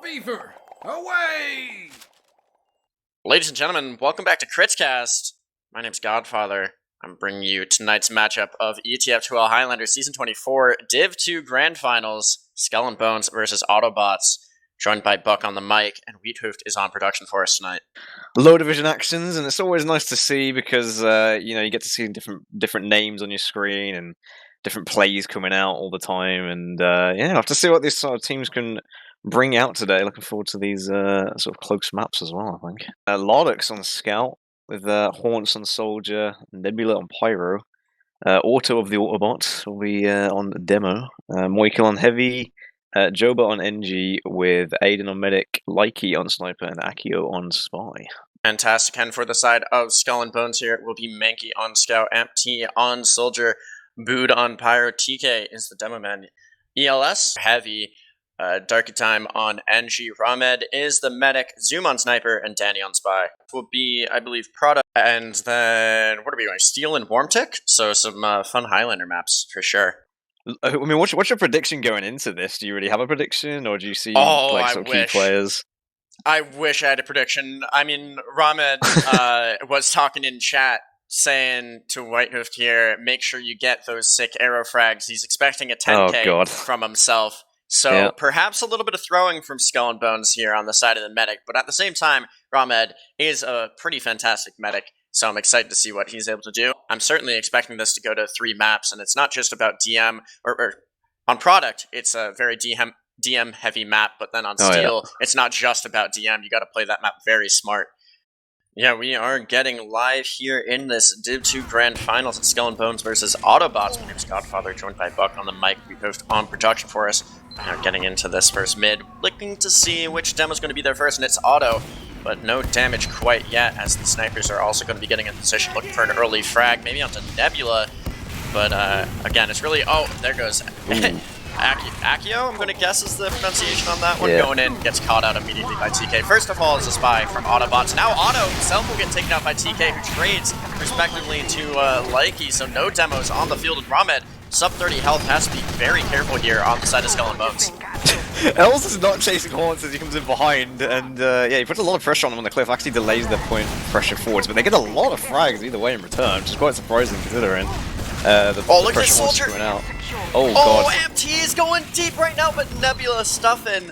Beaver, away! Ladies and gentlemen, welcome back to Critscast. My name's Godfather. I'm bringing you tonight's matchup of ETF2L Highlander Season 24 Div 2 Grand Finals, Skull and Bones versus Autobots, joined by Buck on the mic, and Wiethoofd is on production for us tonight. Low division actions, and it's always nice to see because you get to see different names on your screen and different plays coming out all the time, and I have to see what these sort of teams can bring out today. Looking forward to these sort of close maps as well, I think. Lordux on Scout, with Haunts on Soldier, Nebula on Pyro. Auto of the Autobots will be on Demo. Moikil on Heavy, Joba on NG, with Aiden on Medic, Likey on Sniper, and Akio on Spy. Fantastic, and for the side of Skull and Bones here, it will be Mankey on Scout, Amp-T on Soldier, Bood on Pyro, TK is the Demo Man. ELS, Heavy, Darky Time on NG, Ramed is the Medic, Zoom on Sniper, and Danny on Spy. Will be, I believe, Prada, and then, what are we going, Steel and Warmtick? So some fun Highlander maps, for sure. I mean, what's your prediction going into this? Do you really have a prediction, or do you see some key players? I wish I had a prediction. I mean, Ramed was talking in chat, saying to Wiethoofd here, make sure you get those sick arrow frags. He's expecting a 10k from himself. So perhaps a little bit of throwing from Skull and Bones here on the side of the medic, but at the same time, Ramed is a pretty fantastic medic, so I'm excited to see what he's able to do. I'm certainly expecting this to go to 3 maps, and it's not just about DM, or on product, it's a very DM heavy map, but then on Steel, it's not just about DM, you gotta play that map very smart. Yeah, we are getting live here in this Div 2 Grand Finals at Skull and Bones versus Autobots. My name is Godfather, joined by Buck on the mic. We post on production for us. Now getting into this first mid, looking to see which demo's going to be there first, and it's Auto, but no damage quite yet, as the snipers are also going to be getting in position, looking for an early frag, maybe onto Nebula, but again, it's really, there goes Akio, I'm going to guess is the pronunciation on that one, going in, gets caught out immediately by TK. First of all is a spy from Autobots. Now Auto himself will get taken out by TK, who trades respectively to Likey, so no demos on the field, and Ramed, sub 30 health, has to be very careful here on the side of Skull and Bones. Els is not chasing Haunts as he comes in behind, and he puts a lot of pressure on them on the cliff, actually delays their point pressure forwards, but they get a lot of frags either way in return, which is quite surprising considering the look at Soldier! Out. Oh god. MT is going deep right now, but Nebula stuffing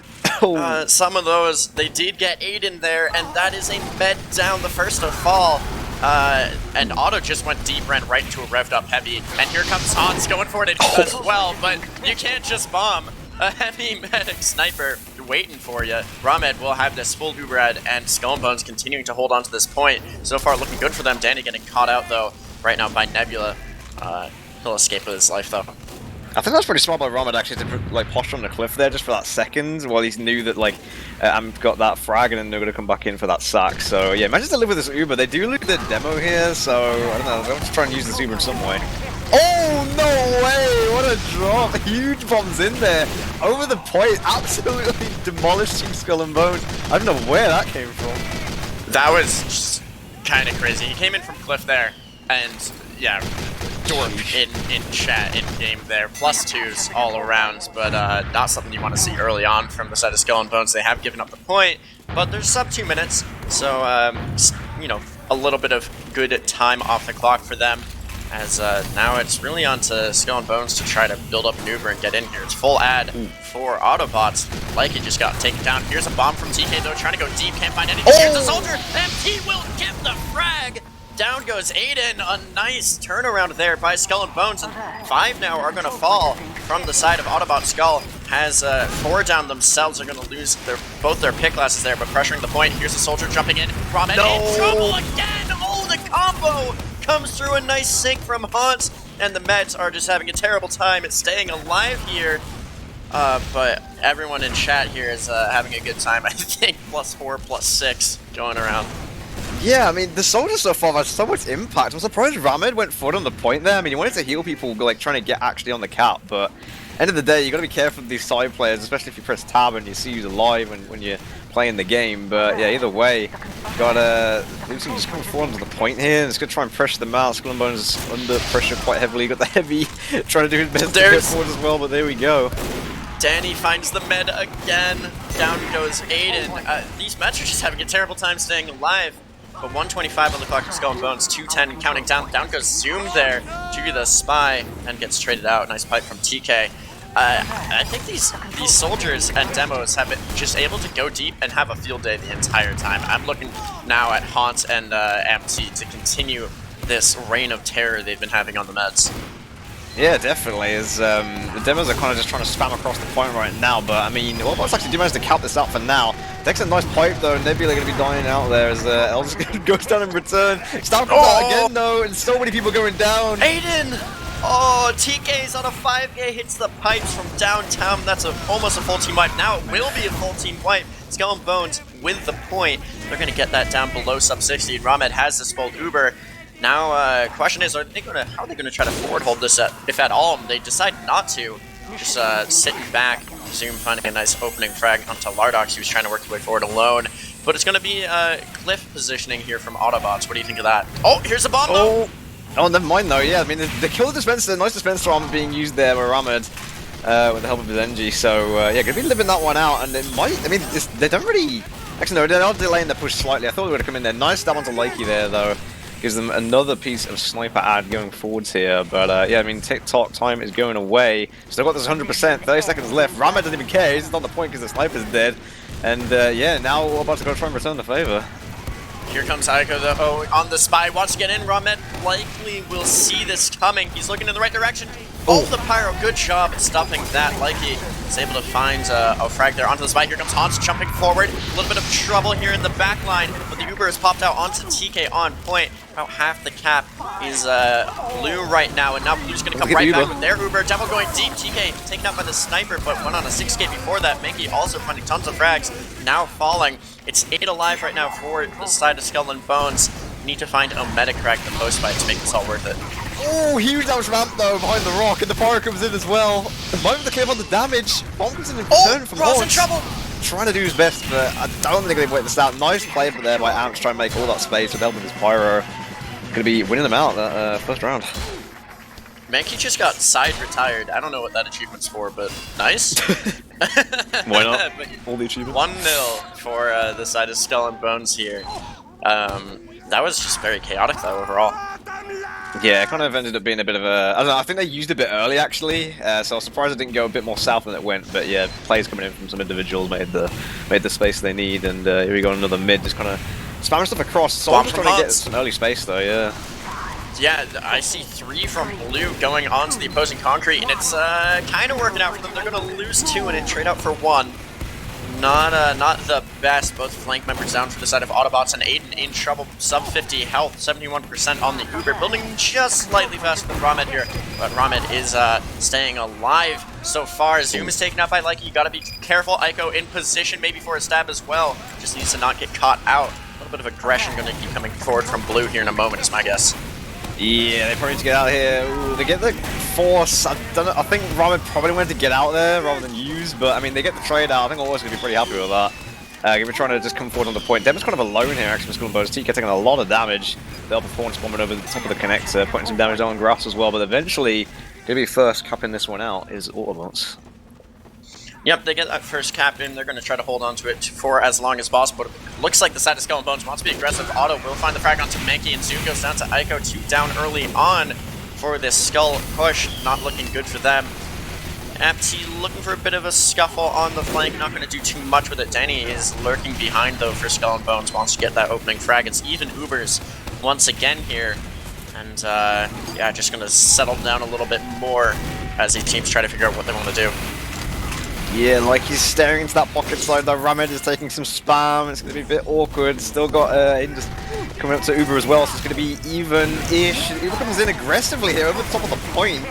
some of those. They did get Aiden there, and that is a med down, the first to fall. And Auto just went deep, ran right into a revved up Heavy, and here comes Hans going for it as well, but you can't just bomb. A Heavy medic sniper waiting for you. Ramed will have this full Uberad, and Skull and Bones continuing to hold on to this point. So far looking good for them. Danny getting caught out though right now by Nebula. He'll escape with his life though. I think that's pretty smart by Ramed actually to posture on the cliff there just for that second, while he knew that I've got that frag and then they're going to come back in for that sack. So yeah, imagine to live with this Uber. They do lose their demo here, so I don't know, they'll have to try and use this Uber in some way. Oh no way! What a drop! Huge bombs in there, over the point, absolutely demolishing Skull and Bones. I don't know where that came from. That was just kind of crazy. He came in from cliff there, and yeah, dork in chat, in game there. +2s all around, but not something you want to see early on from the side of Skull and Bones. They have given up the point, but there's sub 2 minutes, so a little bit of good time off the clock for them. As now it's really on to Skull and Bones to try to build up an Uber and get in here. It's full ad for Autobots. Likey just got taken down. Here's a bomb from TK though, trying to go deep, can't find anything. Here's a Soldier, MT will get the frag! Down goes Aiden, a nice turnaround there by Skull and Bones, and 5 now are going to fall from the side of Autobot. Skull has 4 down themselves, are going to lose both their pick classes there, but pressuring the point. Here's a Soldier jumping in, Ramed in trouble again! Oh, the combo comes through, a nice sync from Hans, and the Meds are just having a terrible time at staying alive here. But everyone in chat here is having a good time, I think. +4, +6 going around. Yeah, I mean, the Soldier so far has so much impact. I'm surprised Ramed went forward on the point there. I mean, he wanted to heal people, trying to get actually on the cap, but end of the day, you got to be careful with these side players, especially if you press tab and you see who's alive when you're playing the game. But yeah, either way, got Lucian just coming forward onto the point here. It's going to try and pressure them out. Skull and Bones is under pressure quite heavily. Got the Heavy trying to do his best to get forward as well, but there we go. Danny finds the med again. Down goes Aiden. These Mets are just having a terrible time staying alive. But 125 on the clock for Skull and Bones, 210 counting down. Down goes Zoom there to the spy and gets traded out. Nice pipe from TK. I think these soldiers and demos have been just able to go deep and have a field day the entire time. I'm looking now at Haunt and MT to continue this reign of terror they've been having on the Meds. Yeah, definitely. As the demos are kind of just trying to spam across the point right now, but I mean, Autobots actually do manage to count this out for now. Takes a nice pipe though. Nebula going to be dying out there as Elvis goes down in return. Star comes out again though, and so many people going down. Aiden! Oh, TK's on a 5K, hits the pipes from downtown. That's almost a full team wipe. Now it will be a full team wipe. Skull and Bones with the point. They're going to get that down below sub 60. And Ramed has this full Uber. Now, question is, how are they going to try to forward hold this, if at all? They decide not to. Just sitting back. Zoom finding a nice opening frag onto Lardox. He was trying to work his way forward alone. But it's going to be cliff positioning here from Autobots. What do you think of that? Oh, here's a bomb though! Oh, never mind though, yeah, I mean, the kill dispenser, nice dispenser armor being used there by Ramed with the help of his NG, so yeah, gonna be living that one out, and it might, I mean, they don't really, actually no, they're delaying the push slightly. I thought they would have come in there. Nice stab onto Lakey there though, gives them another piece of sniper ad going forwards here, but yeah, I mean, TikTok time is going away, still got this 100%, 30 seconds left. Ramed doesn't even care, he's on the point because the sniper's dead, and yeah, now we're about to go try and return the favor. Here comes Aiko though, on the spy, wants to get in. Ramed likely will see this coming. He's looking in the right direction. Oh, the pyro, good job at stopping that. Likely is able to find a frag there onto the spy. Here comes Hans jumping forward. A little bit of trouble here in the back line, but the Uber has popped out onto TK on point. About half the cap is Blue right now, and now Blue's going to come right back with their Uber. Demo going deep. TK taken out by the sniper, but went on a 6K before that. Mankey also finding tons of frags. Now falling. It's 8 alive right now for the side of Skull and Bones. Need to find a medic crack the post fight to make this all worth it. Oh, huge damage ramp though behind the rock, and the pyro comes in as well. Moment to clear on the damage. Bomb comes in return from Ross in trouble. Trying to do his best, but I don't think they've waited this out. Nice play from there by Amps trying to make all that space with help with his pyro. Gonna be winning them out that first round. Mankey just got side retired. I don't know what that achievement's for, but nice. Why not? All the achievements. 1-0 for the side of Skull and Bones here. That was just very chaotic though overall. Yeah, it kind of ended up being a bit of a... I don't know, I think they used a bit early actually, so I was surprised it didn't go a bit more south than it went, but yeah, plays coming in from some individuals made the space they need, and here we got another mid, just kind of spamming stuff across. Someone's trying to get some early space though, yeah. Yeah, I see 3 from Blue going onto the opposing concrete, and it's kind of working out for them. They're going to lose 2 and then trade out for 1. Not the best. Both flank members down for the side of Autobots, and Aiden in trouble. Sub 50 health, 71% on the Uber, building just slightly faster than Ramed here, but Ramed is staying alive so far. Zoom is taken out by Likey. You got to be careful. Aiko in position, maybe for a stab as well. Just needs to not get caught out. A little bit of aggression going to be coming forward from Blue here in a moment, is my guess. Yeah, they probably need to get out here. Ooh, they get the force. I think Ramen probably wanted to get out there rather than use, but I mean, they get the trade out. I think Always going to be pretty happy with that. We're trying to just come forward on the point. Demon's kind of alone here, actually, with Skull and Bones. TK taking a lot of damage. They'll performance bombing over the top of the connector, putting some damage on grass as well, but eventually, going to be first capping this one out is Autobots. Yep, they get that first cap in. They're going to try to hold on to it for as long as possible. But looks like the side of Skull and Bones wants to be aggressive. Otto will find the frag onto Mankey, and Zoom goes down to Aiko. 2 down early on for this Skull push. Not looking good for them. Apty looking for a bit of a scuffle on the flank. Not going to do too much with it. Danny is lurking behind, though, for Skull and Bones. Wants to get that opening frag. It's even Ubers once again here. And, yeah, just going to settle down a little bit more as these teams try to figure out what they want to do. Yeah, like he's staring into that pocket side though. Ramed is taking some spam. It's going to be a bit awkward. Still got Aiden just coming up to Uber as well, so it's going to be even-ish. Uber comes in aggressively here over the top of the point.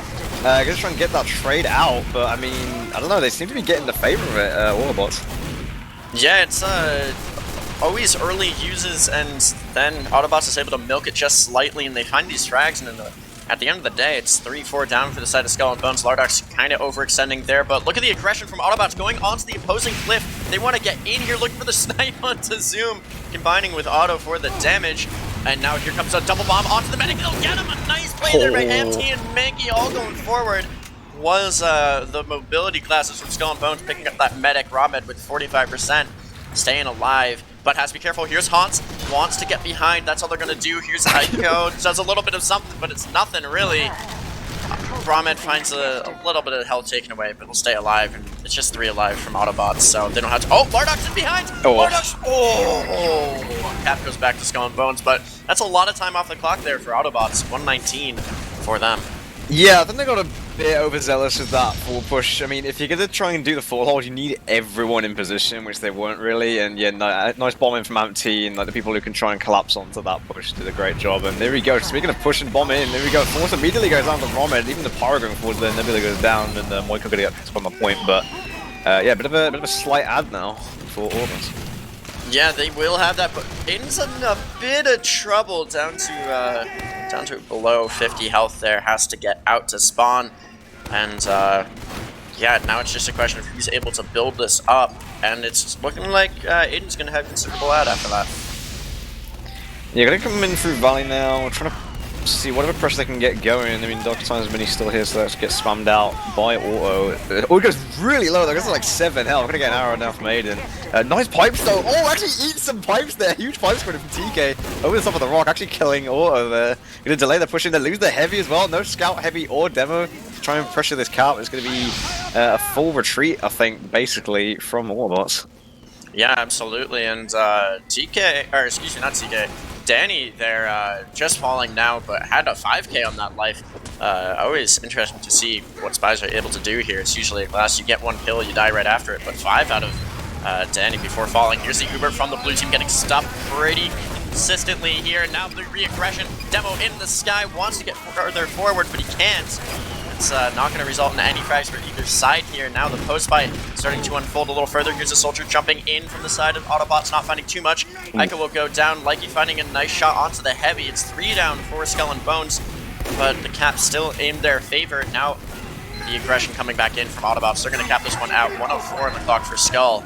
Going to try and get that trade out, but I mean, I don't know. They seem to be getting the favor of it, Autobots. Yeah, it's always early uses, and then Autobots is able to milk it just slightly, and they find these frags, and then at the end of the day, it's 3-4 down for the side of Skull and Bones. Lardox kind of overextending there, but look at the aggression from Autobots going onto the opposing cliff. They want to get in here, looking for the snipe onto Zoom, combining with Auto for the damage. And now here comes a double bomb onto the medic. They'll get him. A nice play there by MT and Mankey all going forward. was the mobility classes from Skull and Bones picking up that medic Ramed with 45%, staying alive. But has to be careful. Here's Hans, wants to get behind. That's all they're going to do. Here's Aiko, does a little bit of something, but it's nothing really. Ramed finds a little bit of health taken away, but will stay alive, and it's just 3 alive from Autobots, so they don't have to— oh, Lardok's in behind! Lardok's— oh! Cap goes back to Skull and Bones, but that's a lot of time off the clock there for Autobots. 119 for them. Yeah, I think they got a bit overzealous with that forward push. I mean, if you're going to try and do the full hold, you need everyone in position, which they weren't really. And yeah, nice bombing from Amp-T, and like the people who can try and collapse onto that push did a great job. And there we go. Speaking of push and bomb in, there we go. Force immediately goes down to Ramed. Even the Pyro going forward there, Nebula goes down, and Moiko going to get picked up on the point. But yeah, bit of a slight ad now for Orbis. Yeah, they will have that, but Aiden's in a bit of trouble down to below 50 health there. Has to get out to spawn, and yeah, now it's just a question of who's able to build this up, and it's looking like Aiden's going to have considerable ad after that. Yeah, gonna come in through Valley now, trying to see whatever pressure they can get going. I mean, Dr. Time's Mini still here, so let's get spammed out by Auto. Oh, it goes really low though, it goes to like 7 health. I'm gonna get an arrow now from Aiden. Nice pipes though. Oh, actually eats some pipes there. Huge pipes coming from TK over the top of the rock, actually killing Auto there. Gonna delay the push in, they lose the heavy as well. No scout, heavy, or demo. Try and pressure this cap. It's gonna be a full retreat, I think, basically, from Autobots. Yeah, absolutely, and TK, or excuse me, not TK, Danny there, just falling now, but had a 5k on that life. Always interesting to see what spies are able to do here. It's usually a class, you get 1 kill, you die right after it, but 5 out of Danny before falling. Here's the Uber from the blue team getting stopped pretty consistently here. Now the re-aggression, Demo in the sky, wants to get further forward, but he can't. It's not going to result in any frags for either side here. Now the post fight starting to unfold a little further. Here's a soldier jumping in from the side of Autobots, not finding too much. Aiko will go down, Likey finding a nice shot onto the heavy. It's 3 down for Skull and Bones, but the cap still in their favor. Now the aggression coming back in from Autobots. They're going to cap this one out. 104 on the clock for Skull,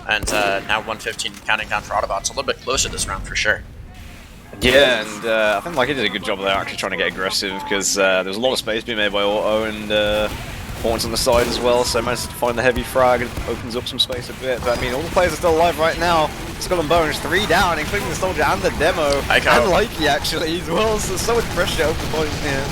and now 115 counting down for Autobots. A little bit closer this round for sure. Yeah, and I think Likey did a good job there actually trying to get aggressive, because there's a lot of space being made by Auto, and Horns on the side as well, so managed to find the heavy frag and opens up some space a bit. But I mean, all the players are still alive right now. Skull and Bones, 3 down, including the soldier and the demo, and Likey actually as well, so much pressure over the point here.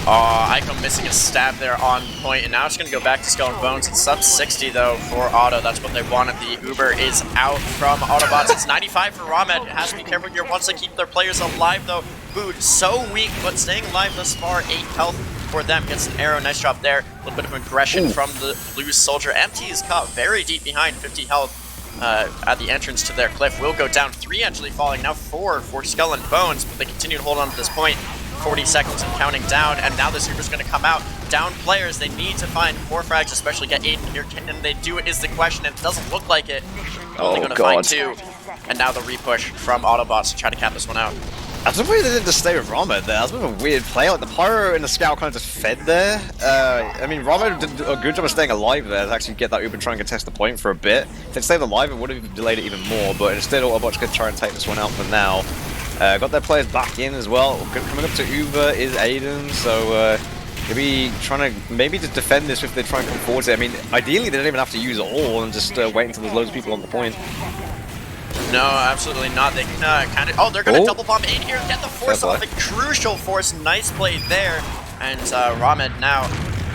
Aiko missing a stab there on point, and now it's going to go back to Skull and Bones. It's sub 60 though for Auto. That's what they wanted. The Uber is out from Autobots. It's 95 for Ramed. It has to be careful here. Wants to keep their players alive though. Food so weak, but staying alive thus far. 8 health for them. Gets an arrow. Nice drop there. A little bit of aggression from the blue soldier. MT is caught very deep behind. 50 health at the entrance to their cliff. Will go down. 3 actually falling. Now 4 for Skull and Bones, but they continue to hold on to this point. 40 seconds and counting down, and now this Uber's going to come out. Down players, they need to find more frags, especially get Aiden here. Can they do it is the question, and it doesn't look like it. Only going to find 2. And now the repush from Autobots to try to cap this one out. I was afraid they didn't just stay with Ramed there. That was a bit of a weird play. Like the Pyro and the Scout kind of just fed there. I mean, Ramed did a good job of staying alive there to actually get that Uber and try and contest the point for a bit. If they'd stayed alive, it would have delayed it even more, but instead Autobots could try and take this one out for now. Got their players back in as well. Coming up to Uber is Aiden, so he'll be trying to maybe just defend this if they try and come forward. I mean, ideally they don't even have to use it all and just wait until there's loads of people on the point. No, absolutely not. They can kind of— oh, they're going to double bomb Aiden here, get the force off, a crucial force. Nice play there, and Ramed now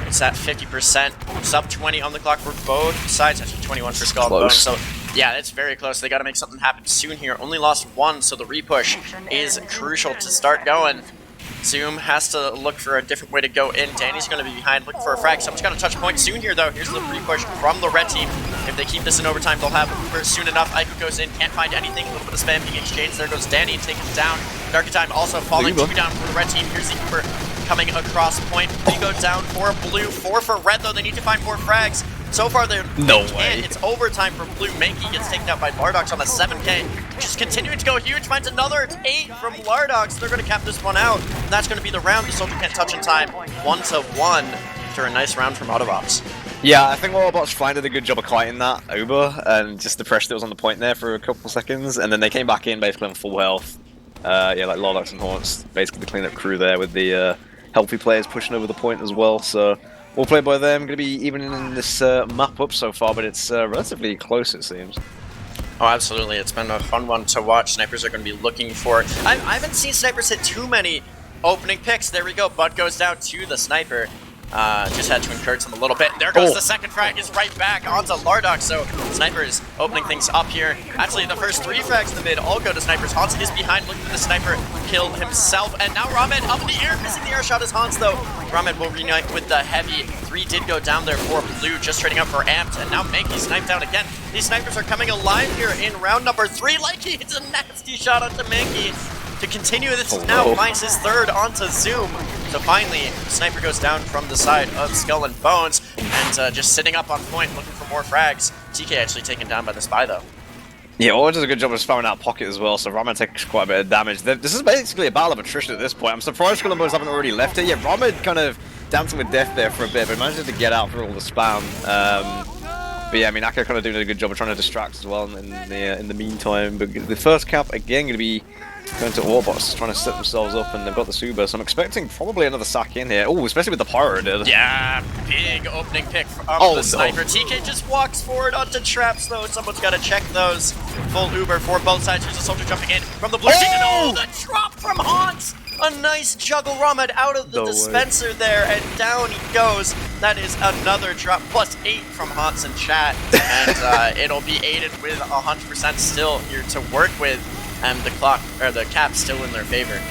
it's at 50%, sub 20 on the clock for both sides. Actually 21 for Skull and Bones. So yeah, it's very close. They got to make something happen soon here. Only lost 1, so the repush is crucial to start going. Zoom has to look for a different way to go in. Danny's going to be behind, looking for a frag. Someone's got to touch point soon here, though. Here's the repush from the red team. If they keep this in overtime, they'll have Uber soon enough. Aiko goes in, can't find anything. A little bit of spam being exchanged. There goes Danny, taken down. Darkatime also falling. 2 down for the red team. Here's the Uber coming across point. 3 go down for blue, 4 for red, though. They need to find more frags. So far, they can't. It's overtime for blue. Mankey gets taken out by Lardox on a 7k. Just continuing to go huge. Finds another 8 from Lardox. They're going to cap this one out. And that's going to be the round. The soldier can't touch in time. 1-1 after a nice round from Autobots. Yeah, I think Autobots finally did a good job of kiting that Uber and just the pressure that was on the point there for a couple seconds. And then they came back in basically on full health. Yeah, like Lardox and Haunts, basically the cleanup crew there with the healthy players pushing over the point as well. So well played by them. Going to be even in this map up so far, but it's relatively close, it seems. Oh, absolutely. It's been a fun one to watch. Snipers are going to be looking for... I haven't seen snipers hit too many opening picks. There we go. Bud goes down to the sniper. Just had to encourage him a little bit. There goes the second frag. Is right back onto Lardox. So Snipers opening things up here. Actually, the first 3 frags in the mid all go to Snipers. Hans is behind, looking for the sniper, killed himself. And now Ramed up in the air, missing the air shot is Hans though. Ramed will reunite with the heavy. 3 did go down there for Blue, just trading up for Amped. And now Mankey sniped down again. These snipers are coming alive here in round number 3. Likey hits a nasty shot onto Mankey. To continue this now finds his 3rd onto Zoom. So finally, the sniper goes down from the side of Skull and Bones, and just sitting up on point, looking for more frags. TK actually taken down by the Spy though. Yeah, Orange does a good job of spamming out pocket as well, so Ramen takes quite a bit of damage. This is basically a battle of attrition at this point. I'm surprised Skull and Bones haven't already left it. Yeah, Ramen kind of dancing with death there for a bit, but manages to get out for all the spam. But yeah, I mean, Aka kind of doing a good job of trying to distract as well in the meantime. But the first cap again going to be going to autobots, trying to set themselves up, and they've got the Suba, so I'm expecting probably another sack in here. Oh, especially with the Pyro did. Yeah, big opening pick from the sniper. TK just walks forward onto traps though. Someone's got to check those. Full Uber for both sides. Here's a soldier jumping in from the blue team. And oh, the drop from Hans! A nice juggle Ramed out of the dispenser there, and down he goes. That is another drop, +8 from Hans in chat, and it'll be aided with 100% still here to work with, and the clock or the cap still in their favor.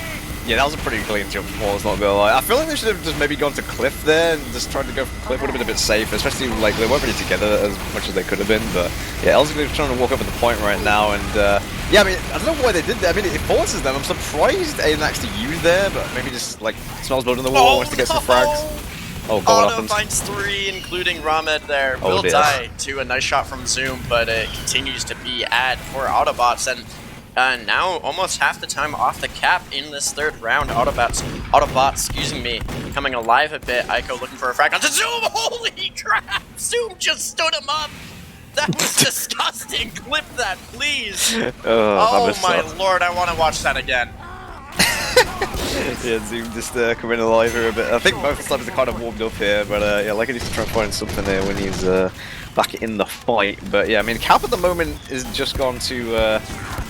Yeah, that was a pretty clean jump from Walls, not gonna lie. I feel like they should have just maybe gone to Cliff there and just tried to go for Cliff. Would have been a bit safe, especially like they weren't really together as much as they could have been. But yeah, Elzig trying to walk up at the point right now, and yeah, I mean, I don't know why they did that. I mean, it forces them. I'm surprised Aiden actually used there, but maybe just like smells blood on the wall, wants to get some frags. Oh, God, Auto finds 3, including Ramed there. Will die to a nice shot from Zoom, but it continues to be ad for Autobots, and now almost half the time off the cap in this 3rd round. Autobots, excuse me, coming alive a bit. Aiko looking for a frag onto Zoom. Holy crap! Zoom just stood him up. That was disgusting. Clip that, please. Oh my lord, I want to watch that again. Yeah, Zoom just coming alive here a bit. I think both sides are kind of warmed up here, but yeah, like I need to try and find something there when he's back in the fight. But yeah, I mean, cap at the moment is just gone to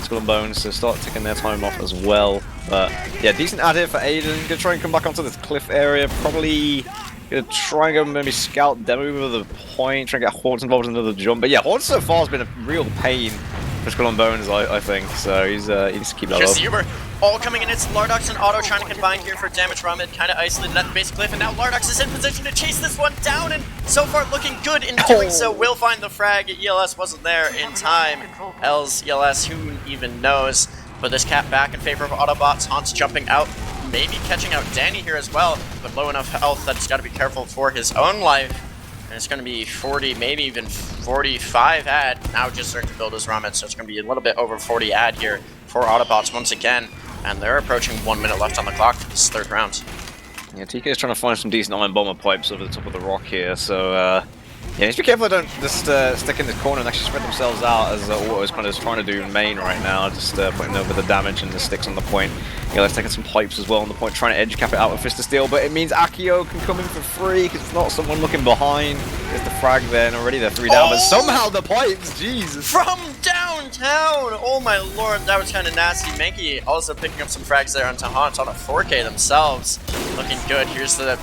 Skull and Bones, so start taking their time off as well. But yeah, decent ad here for Aiden. Gonna try and come back onto this cliff area. Probably gonna try and go maybe scout demo over the point, try and get Hordes involved in another jump. But yeah, Hordes so far has been a real pain for Skull and Bones, I think. So he needs to keep that up. Uber all coming in. It's Lardox and Auto trying to combine here for damage. Ramed kind of isolated at the base cliff, and now Lardox is in position to chase this one down, and so far looking good in doing so. Will find the frag. ELS wasn't there in time. Els, ELS, who even knows? But this cap back in favor of Autobots. Hans jumping out, maybe catching out Danny here as well, but low enough health that he's got to be careful for his own life. And it's going to be 40, maybe even 45 ad. Now just starting to build his Ramed, so it's going to be a little bit over 40 ad here for Autobots once again. And they're approaching 1 minute left on the clock for this 3rd round. Yeah, TK is trying to find some decent iron bomber pipes over the top of the rock here, so yeah, just be careful they don't just stick in the corner and actually spread themselves out, as Auto is kind of trying to do in main right now, just putting over the damage and the sticks on the point. Yeah, let's taking some pipes as well on the point, trying to edge cap it out with Fist of Steel, but it means Akio can come in for free because it's not someone looking behind. There's the frag there, and already they're 3 down, but somehow the pipes, Jesus. From downtown! Oh my lord, that was kind of nasty. Mankey also picking up some frags there onto Hans on a 4K themselves. Looking good. Here's the...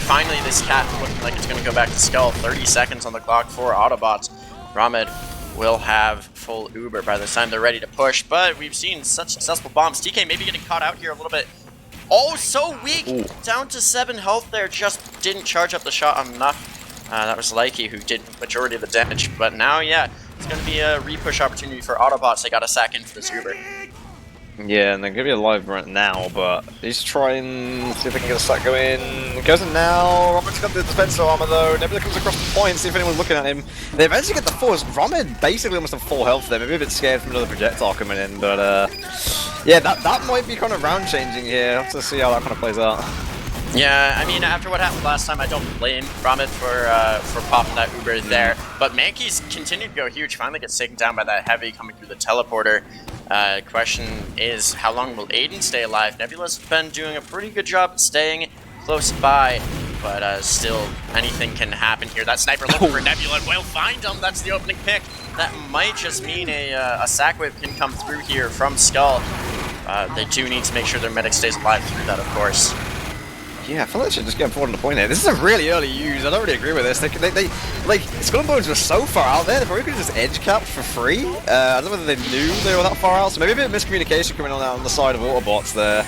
Finally, this cat looking like it's going to go back to Skull. 30 seconds on the clock for Autobots. Ramed will have full Uber by the time they're ready to push, but we've seen such successful bombs. TK maybe getting caught out here a little bit. Oh, so weak! Ooh. Down to 7 health there, just didn't charge up the shot enough. That was Likey who did majority of the damage, but now, yeah, it's going to be a repush opportunity for Autobots. They got a sack in for this Uber. Yeah, and they're going to be alive right now, but he's trying to see if they can get a sack going. It goes in now. Roman's got the dispenser armor though. Nebula comes across the point, see if anyone's looking at him. They eventually get the force. Roman basically almost have full health there. Maybe a bit scared from another projectile coming in, but yeah, that might be kind of round changing here. Have to see how that kind of plays out. Yeah, I mean, after what happened last time, I don't blame Ramed for popping that Uber there. But Mankey's continued to go huge. Finally gets taken down by that heavy coming through the teleporter. Question is, how long will Aiden stay alive? Nebula's been doing a pretty good job staying close by, but still, anything can happen here. That sniper looking for Nebula and will find him. That's the opening pick. That might just mean a sack whip can come through here from Skull. They do need to make sure their medic stays alive through that, of course. Yeah, I feel like they should just get forward on the point here. This is a really early use. I don't really agree with this. They like, Skull and Bones were so far out there, they probably could have just edge capped for free. I don't know whether they knew they were that far out, so maybe a bit of miscommunication coming on the side of Autobots there.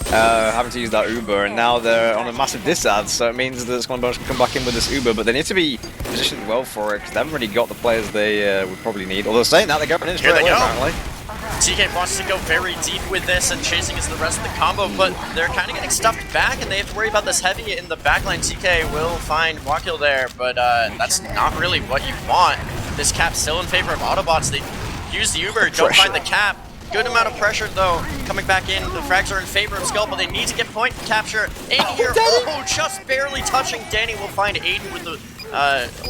Having to use that Uber, and now they're on a massive disad, so it means that Skull and Bones can come back in with this Uber, but they need to be positioned well for it, because they haven't really got the players they would probably need. Although saying that, they're going in straight away, apparently. TK wants to go very deep with this and chasing is the rest of the combo, but they're kind of getting stuffed back and they have to worry about this heavy in the backline. TK will find Wakil there, but that's not really what you want. This cap's still in favor of Autobots. They use the Uber, don't find the cap. Good amount of pressure though, coming back in. The frags are in favor of Skull, but they need to get point capture. Aiden here, just barely touching. Danny will find Aiden with the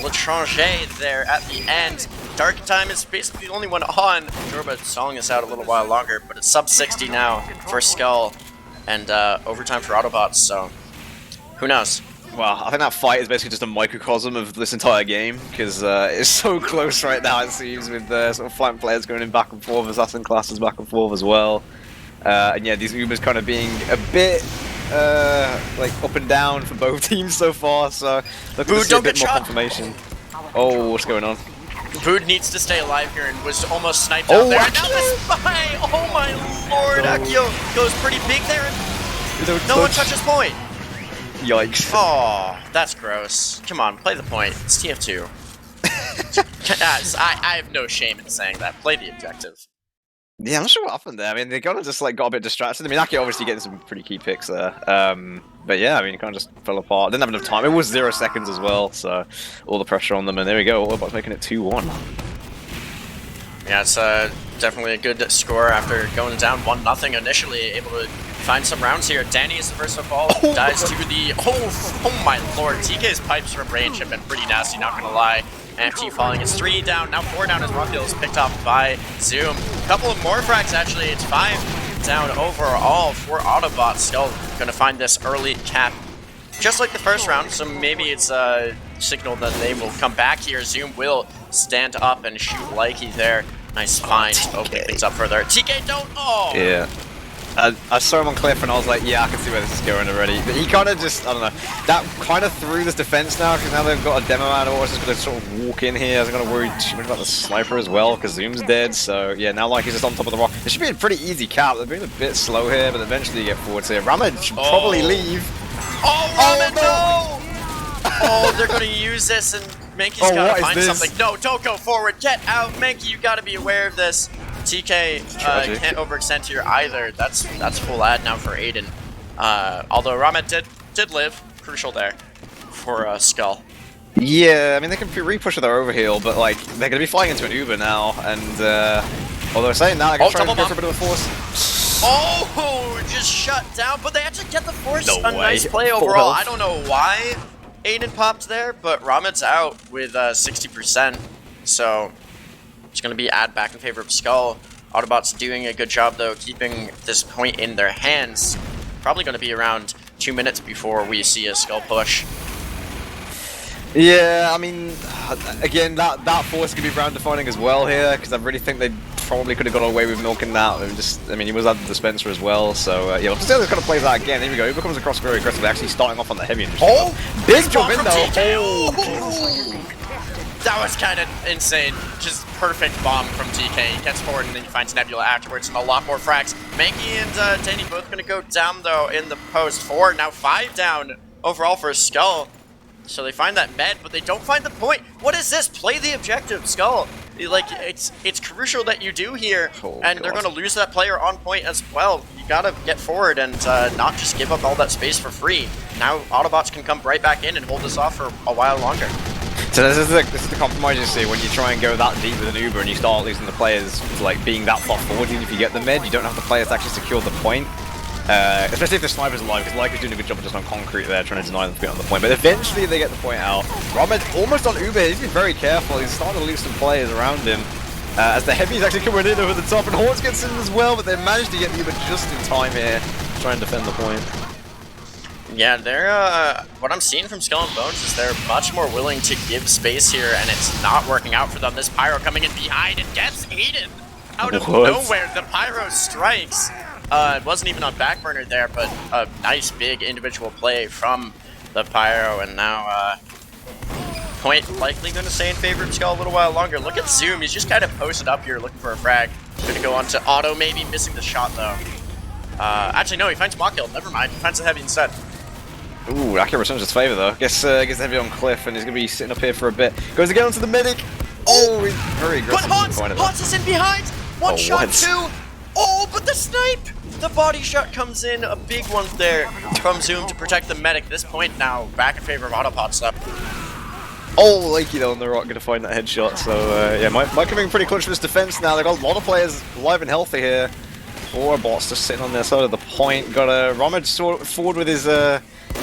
L'Étranger there at the end. Dark Time is basically the only one on. Jorba stalling us out a little while longer, but it's sub 60 now for Skull, and overtime for Autobots, so who knows? Well, I think that fight is basically just a microcosm of this entire game, because it's so close right now, it seems, with sort of flank players going in back and forth, assassin classes back and forth as well. And yeah, these Ubers kind of being a bit like up and down for both teams so far, so looking to see a bit more confirmation. Oh, what's going on? Bood needs to stay alive here and was almost sniped out there. And now the spy! Oh my lord! Akio goes pretty big there and no one touches point. Yikes. Oh, that's gross. Come on, play the point. It's TF2. I have no shame in saying that. Play the objective. Yeah, I'm not sure what happened there. I mean, they kind of just like got a bit distracted. I mean, Akio obviously getting some pretty key picks there. But yeah, I mean, it kind of just fell apart. Didn't have enough time. It was 0 seconds as well, so all the pressure on them. And there we go. Autobots making it 2-1. Yeah, it's definitely a good score after going down 1-0 initially. Able to find some rounds here. Danny is the first of all. Dies to the... Oh my lord. TK's pipes from range have been pretty nasty, not gonna lie. FT falling. It's 3 down, now 4 down as Rockhill is picked off by Zoom. A couple of more frags actually. It's 5 down overall for Autobots. Skull gonna find this early cap just like the first round, so maybe it's a signal that they will come back here. Zoom will stand up and shoot Likey there. Nice find, opening things up further. TK don't, Yeah. I saw him on Cliff and I was like, yeah, I can see where this is going already. But he kind of just, I don't know, that kind of threw this defense now, because now they've got a demo out of Horse is going to sort of walk in here. I'm going to worry too much about the sniper as well, because Zoom's dead. So yeah, now like he's just on top of the rock. It should be a pretty easy cap. They're being a bit slow here, but eventually you get forward here. Ramen should probably leave. Ramen, no! Oh, they're going to use this and Mankey's got to find something. No, don't go forward. Get out. Mankey, you got to be aware of this. TK can't overextend here either. That's full ad now for Aiden. Although Ramen did live. Crucial there for Skull. Yeah, I mean, they can re-push with their overheal, but like, they're going to be flying into an Uber now, and although saying that, I can try and go for a bit of a force. Oh, just shut down, but they actually get the force. Nice play overall. I don't know why Aiden popped there, but Ramen's out with 60%, so it's going to be ad back in favor of Skull. Autobots doing a good job, though, keeping this point in their hands. Probably going to be around 2 minutes before we see a Skull push. Yeah, I mean, again, that force could be round defining as well here, because I really think they probably could have got away with milking that. I mean, he was at the dispenser as well, so yeah, we'll just see how this kind of plays out again. Here we go. Uber comes across very aggressively, actually starting off on the heavy. Big jump in though. That was kind of insane. Just perfect bomb from TK. He gets forward and then he finds Nebula afterwards and a lot more frags. Mankey and Danny both going to go down though in the post. 4, now 5 down overall for Skull. So they find that med, but they don't find the point. What is this? Play the objective, Skull. Like, it's crucial that you do here, and they're going to lose that player on point as well. You got to get forward and not just give up all that space for free. Now Autobots can come right back in and hold this off for a while longer. So this is the compromise you see when you try and go that deep with an Uber and you start losing the players, like being that far forward. Even if you get the mid, you don't have the players to actually secure the point. Especially if the sniper's alive, because Like is doing a good job just on concrete there, trying to deny them from getting on the point. But eventually they get the point out. Rahmed's almost on Uber. He's being very careful. He's starting to lose some players around him. As the heavy's actually coming in over the top, and Horse gets in as well, but they managed to get the Uber just in time here to try and defend the point. Yeah, they're, what I'm seeing from Skull and Bones is they're much more willing to give space here, and it's not working out for them. This Pyro coming in behind and gets Aiden out of nowhere. The Pyro strikes. It wasn't even on back burner there, but a nice big individual play from the Pyro, and now, point likely going to stay in favor of Skull a little while longer. Look at Zoom, he's just kind of posted up here looking for a frag. Going to go on to Auto, maybe missing the shot though. Actually no, he finds Mock Hill, never mind, he finds the Heavy instead. Ooh, accurate returns his favour though. Gets the Heavy on Cliff, and he's going to be sitting up here for a bit. Goes to get onto the medic. Oh, he's very aggressive. But Hans is in behind. One shot, two. Oh, but the snipe! The body shot comes in, a big one there from Zoom to protect the medic. At this point now, back in favor of autobots though. Oh, Lakey though on the rock, going to find that headshot. So yeah, might come in pretty clutch for this defense now. They've got a lot of players alive and healthy here. Four bots just sitting on their side of the point. Got a Ramage forward with his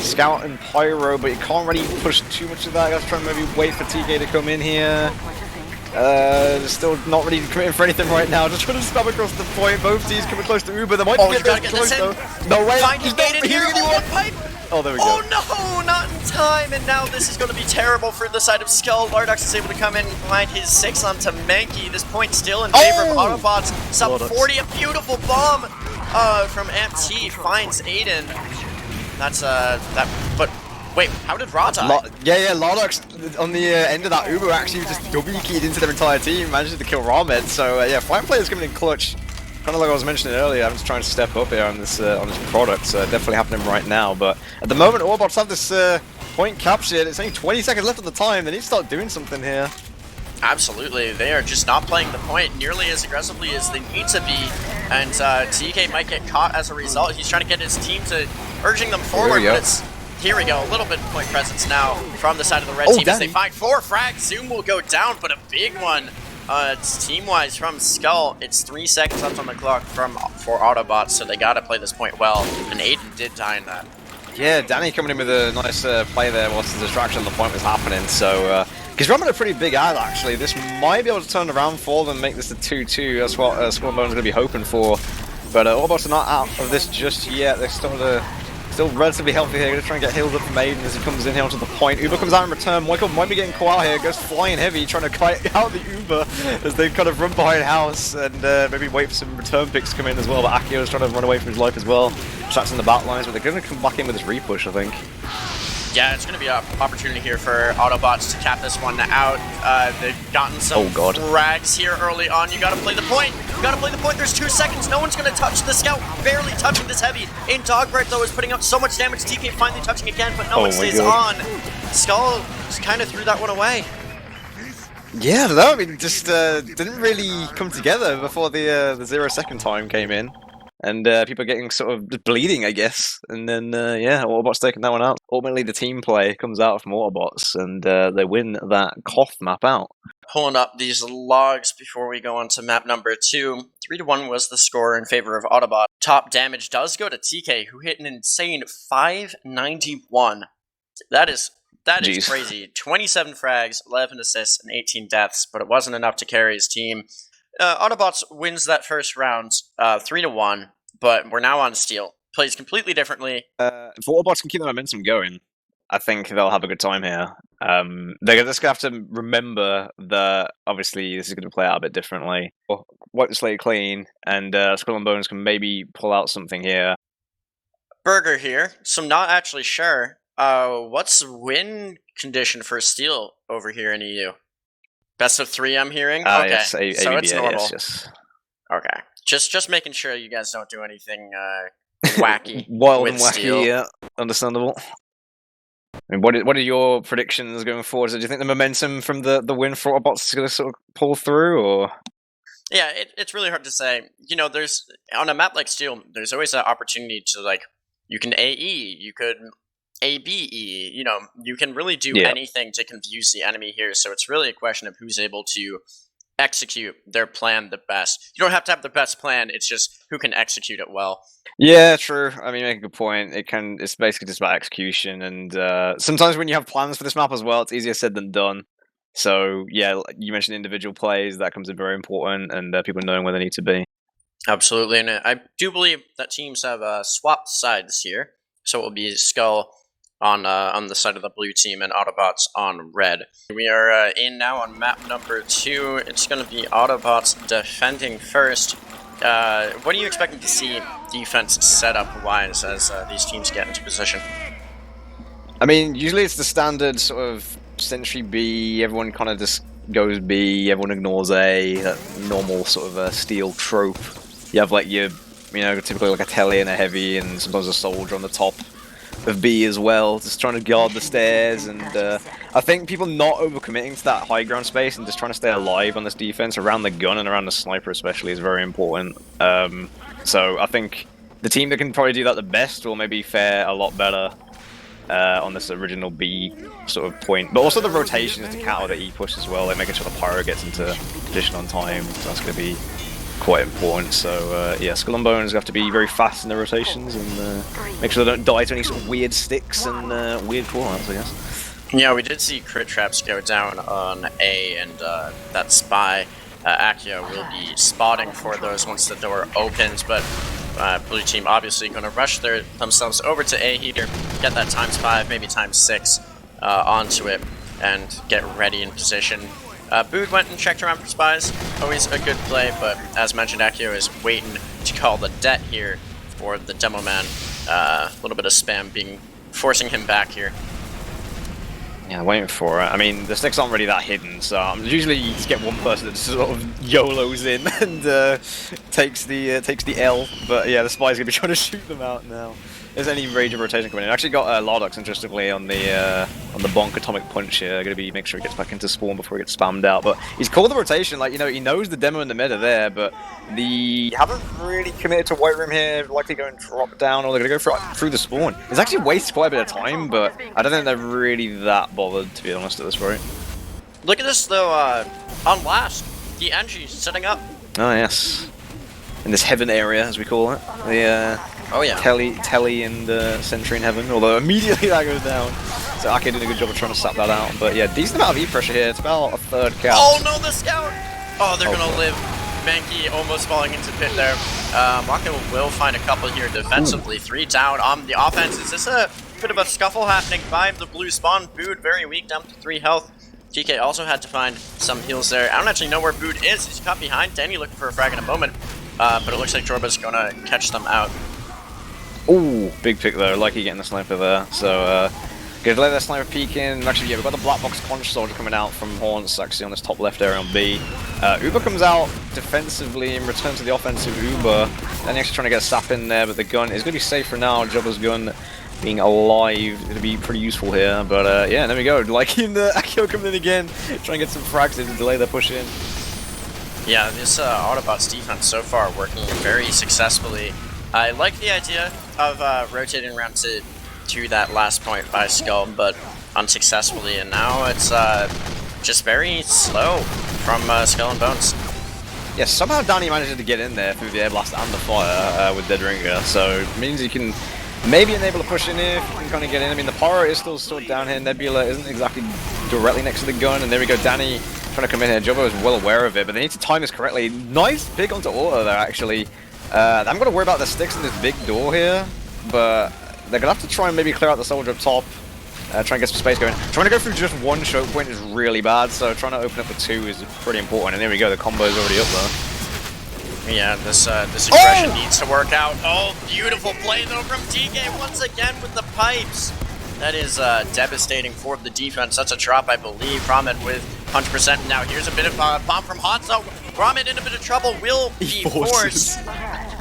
Scout and Pyro, but you can't really push too much of that. Got to try and maybe wait for TK to come in here. Still not really committing for anything right now. Just trying to stab across the point. Both teams coming close to Uber. They might get close though. No way. Finding Aiden here. Oh, pipe. Oh, there we go. Oh no, not in time. And now this is going to be terrible for the side of Skull. Lardox is able to come in behind his 6 onto Mankey. This point still in favor of Autobots. Sub 40, a beautiful bomb from MT finds Aiden. That's but wait, how did Ra die? Yeah, Lardox on the end of that Uber actually just W-keyed into their entire team, managed to kill Ramed. So yeah, 5 players coming in clutch. Kind of like I was mentioning earlier, I'm just trying to step up here on this product. Definitely happening right now. But at the moment, Autobots have this point captured. It's only 20 seconds left on the time. They need to start doing something here. Absolutely, they are just not playing the point nearly as aggressively as they need to be, and TK might get caught as a result. He's trying to get his team to urging them forward, but it's here we go. A little bit of point presence now from the side of the red team as they find 4 frags. Zoom will go down, but a big one. It's team-wise from Skull. It's 3 seconds left on the clock for Autobots, so they got to play this point well, and Aiden did die in that. Yeah, Danny coming in with a nice play there whilst the distraction on the point was happening. So, he's running a pretty big ad actually. This might be able to turn around for them and make this a 2-2. That's what Squadbone's going to be hoping for. But Autobots are not out of this just yet. They're still relatively healthy here. Going to try and get healed up from Aiden as he comes in here onto the point. Uber comes out in return. Michael might be getting caught out here. Goes flying heavy, trying to kite out the Uber as they kind of run behind house and maybe wait for some return picks to come in as well. But Akio is trying to run away from his life as well. Tracks in the back lines, but they're going to come back in with this repush, I think. Yeah, it's going to be an opportunity here for Autobots to cap this one out. They've gotten some frags here early on. You got to play the point. You got to play the point. There's 2 seconds. No one's going to touch the Scout. Barely touching this Heavy. In Dogbright, though, is putting up so much damage. TK finally touching again, but no one stays on. Skull just kind of threw that one away. Yeah, I don't know. I mean, just didn't really come together before the 0 second time came in. And people are getting sort of bleeding, I guess. And then, yeah, Autobots taking that one out. Ultimately, the team play comes out from Autobots, and they win that Koth map out. Pulling up these logs before we go on to map number 2. 3-1 was the score in favor of Autobot. Top damage does go to TK, who hit an insane 591. That is crazy. 27 frags, 11 assists, and 18 deaths, but it wasn't enough to carry his team. Autobots wins that first round 3-1, but we're now on Steel. Plays completely differently. If Autobots can keep the momentum going, I think they'll have a good time here. They're just going to have to remember that, obviously, this is going to play out a bit differently. Wipe the slate clean, and Skull and Bones can maybe pull out something here. Burger here, so I'm not actually sure. What's win condition for Steel over here in EU? Best of 3, I'm hearing? Okay, yes, so it's normal. Yes. Okay, just making sure you guys don't do anything wacky. Wild with and wacky, Steel. yeah. Understandable. I mean, what are your predictions going forward? Do you think the momentum from the win for Autobots is going to sort of pull through, or...? Yeah, it's really hard to say. You know, there's on a map like Steel, there's always an opportunity to, like, you can AE, you could ABE, you know, you can really do anything to confuse the enemy here, so it's really a question of who's able to execute their plan the best. You don't have to have the best plan, it's just who can execute it well. Yeah, true. I mean, you make a good point. It's basically just about execution, and sometimes when you have plans for this map as well, it's easier said than done. So, yeah, you mentioned individual plays, that comes in very important, and people knowing where they need to be. Absolutely, and I do believe that teams have swapped sides here. So it will be Skull on the side of the blue team and Autobots on red. We are in now on map number 2. It's going to be Autobots defending first. What are you expecting to see defense setup-wise as these teams get into position? I mean, usually it's the standard sort of sentry B, everyone kind of just goes B, everyone ignores A, that normal sort of steel trope. You have like your, typically like a telly and a heavy and sometimes a soldier on the top of B as well, just trying to guard the stairs, and I think people not overcommitting to that high ground space and just trying to stay alive on this defense around the gun and around the sniper especially is very important. So I think the team that can probably do that the best will maybe fare a lot better on this original B sort of point, but also the rotations to counter the E push as well, like making sure the pyro gets into position on time. So that's going to be quite important. So yeah, Skull and Bones have to be very fast in their rotations and make sure they don't die to any sort of weird sticks and weird callouts, I guess. Yeah, we did see crit traps go down on A, and that spy Akio will be spotting for those once the door opens, but blue team obviously going to rush themselves over to A heater, get that ×5, maybe ×6 onto it, and get ready in position. Bood went and checked around for spies, always a good play, but as mentioned, Akio is waiting to call the det here for the demo man. A little bit of spam forcing him back here. Yeah, waiting for it. I mean, the sticks aren't really that hidden, so usually you just get one person that sort of YOLOs in and takes the L. But yeah, the spy's gonna be trying to shoot them out now. There's any rage of rotation coming in. I actually got Lardox, interestingly, on the bonk atomic punch here. Gonna be make sure he gets back into spawn before he gets spammed out. But he's called the rotation, like, he knows the demo and the meta there, but haven't really committed to White Room here. Likely going to drop down, or they're gonna go through the spawn. It's actually wasted quite a bit of time, but I don't think they're really that bothered, to be honest, at this point. Look at this though, on last, the Angie setting up. Oh yes, in this heaven area, as we call it. The oh yeah, Telly and Sentry in heaven. Although immediately that goes down, so Ake did a good job of trying to sap that out. But yeah, decent amount of E pressure here. It's about a third count. Oh no, the scout! Oh, they're gonna live. Mankey almost falling into pit there. Maka will find a couple here defensively. 3 down on the offense. Is this a bit of a scuffle happening by the blue spawn? Bood very weak, down to 3 health. TK also had to find some heals there. I don't actually know where Bood is. He's caught behind. Danny looking for a frag in a moment. But it looks like Jorba's gonna catch them out. Ooh, big pick though. Lucky getting the sniper there. So, good to let that sniper peek in. Actually, yeah, we've got the black box conch soldier coming out from Haunts, actually, on this top left area on B. Uber comes out defensively and returns to the offensive Uber. Then actually trying to get a sap in there, but the gun is going to be safe for now. Jobba's gun being alive is going to be pretty useful here. But yeah, there we go. Liking the Akio coming in again, trying to get some frags to delay the push in. Yeah, this Autobots defense so far working very successfully. I like the idea of rotating around to that last point by Skull, but unsuccessfully, and now it's just very slow from Skull and Bones. Yeah, somehow Danny manages to get in there through the air blast and the fire with Dead Ringer, so it means you can maybe enable a push in here if you can kind of get in. I mean, the pyro is still stored down here. Nebula isn't exactly directly next to the gun, and there we go. Danny trying to come in here. Jobba is well aware of it, but they need to time this correctly. Nice pick onto auto there, actually. I'm going to worry about the sticks in this big door here, but they're going to have to try and maybe clear out the soldier up top. Try and get some space going. Trying to go through just one choke point is really bad, so trying to open up with 2 is pretty important. And there we go, the combo is already up there. Yeah, this aggression needs to work out. Oh, beautiful play though from TK once again with the pipes. That is devastating for the defense. That's a drop, I believe. Ramen with 100%. Now here's a bit of a bomb from Hanzo. Ramen in a bit of trouble, will be forced.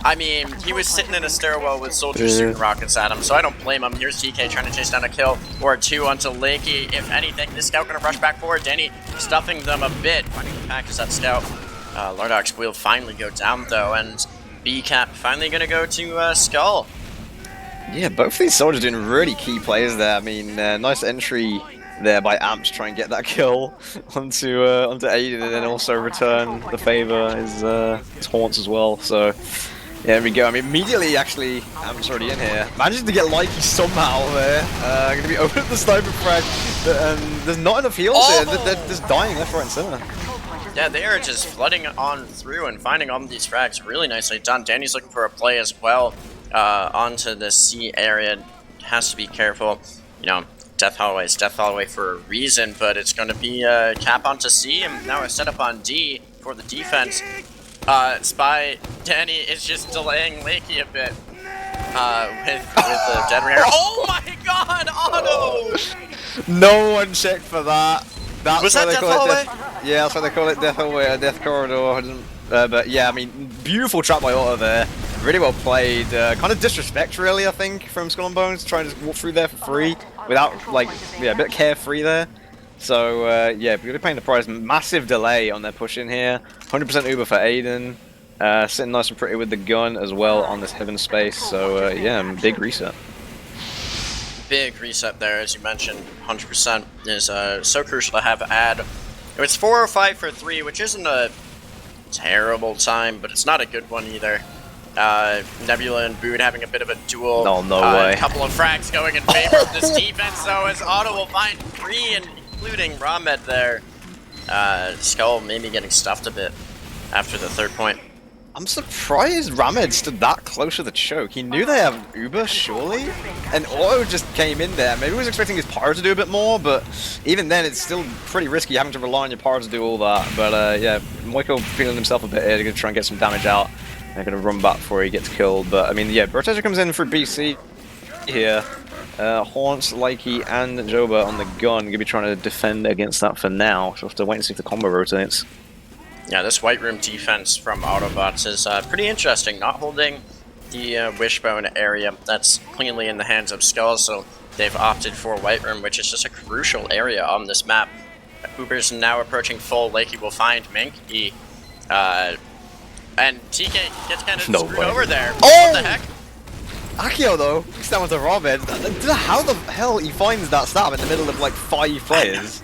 I mean, he was sitting in a stairwell with soldiers shooting rockets at him, so I don't blame him. Here's TK trying to chase down a kill or 2 onto Lakey. If anything, this scout gonna rush back forward. Danny stuffing them a bit. Finding the pack is that scout. Lardox will finally go down though, and B-Cap finally gonna go to Skull. Yeah, both these soldiers doing really key plays there. I mean, nice entry there by Amps to try and get that kill onto Aiden, and then also return the favor is Haunts as well. So yeah, there we go. I mean, immediately actually Amps already in here, manages to get Likey somehow there. Gonna be open at the sniper frag, and there's not enough heals here. They're just dying left, right, and center. Yeah, they are just flooding on through and finding all these frags really nicely done. Danny's looking for a play as well onto the C area. has to be careful. You know, Death Holloway is Death Holloway for a reason, but it's going to be cap onto C, and now a setup on D for the defense. Spy Danny is just delaying Lakey a bit with the dead ringer. Oh my god, Auto! No one checked for that. That's Was that Death Holloway? Yeah, that's why they call it Death Holloway, a Death Corridor. But yeah, I mean, beautiful trap by Auto there. Really well played. Kind of disrespect, really, I think, from Skull and Bones, trying to walk through there for free without, like, yeah, a bit carefree there. So yeah, we're paying the price. Massive delay on their push in here. 100% Uber for Aiden. Sitting nice and pretty with the gun as well on this heaven space. So yeah, big reset. Big reset there, as you mentioned. 100% is so crucial to have add. It's 405 for 3, which isn't a terrible time, but it's not a good one either. Nebula and Boone having a bit of a duel. No way. A couple of frags going in favor of this defense, though, as Auto will find 3, including Ramed there. Skull maybe getting stuffed a bit after the 3rd point. I'm surprised Ramed stood that close to the choke. He knew they have Uber, surely? And Auto just came in there. Maybe he was expecting his Pyro to do a bit more, but even then, it's still pretty risky having to rely on your Pyro to do all that. But yeah, Moiko feeling himself a bit here. They're going to try and get some damage out. They're going to run back before he gets killed. But I mean, yeah, Rotator comes in for BC here. Haunts, Likey, and Joba on the gun. Going to be trying to defend against that for now. So we'll have to wait and see if the combo rotates. Yeah, this White Room defense from Autobots is pretty interesting. Not holding the Wishbone area. That's cleanly in the hands of Skull, so they've opted for White Room, which is just a crucial area on this map. Uber's now approaching full. Lakey will find Minky. And TK gets kind of screwed over there. Oh! What the heck? Akio, though, he's down with the Ramen. How the hell he finds that stab in the middle of, like, 5 players?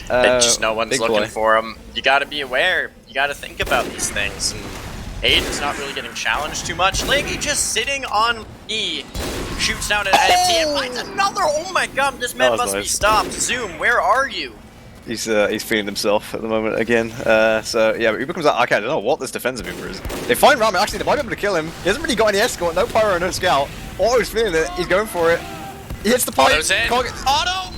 Just no one's looking for him. You gotta be aware. You gotta think about these things. And Aiden's not really getting challenged too much. Lakey just sitting on E. Shoots down at FT and finds another. Oh my god, this man must be stopped. Zoom, where are you? He's feeling himself at the moment again. So yeah, Uber comes out. Okay, I don't know what this defensive Uber is. They find Ramen. Actually, they might be able to kill him. He hasn't really got any escort, no pyro, no scout. Auto's feeling it. He's going for it. He hits the pipe. Auto's in. Auto.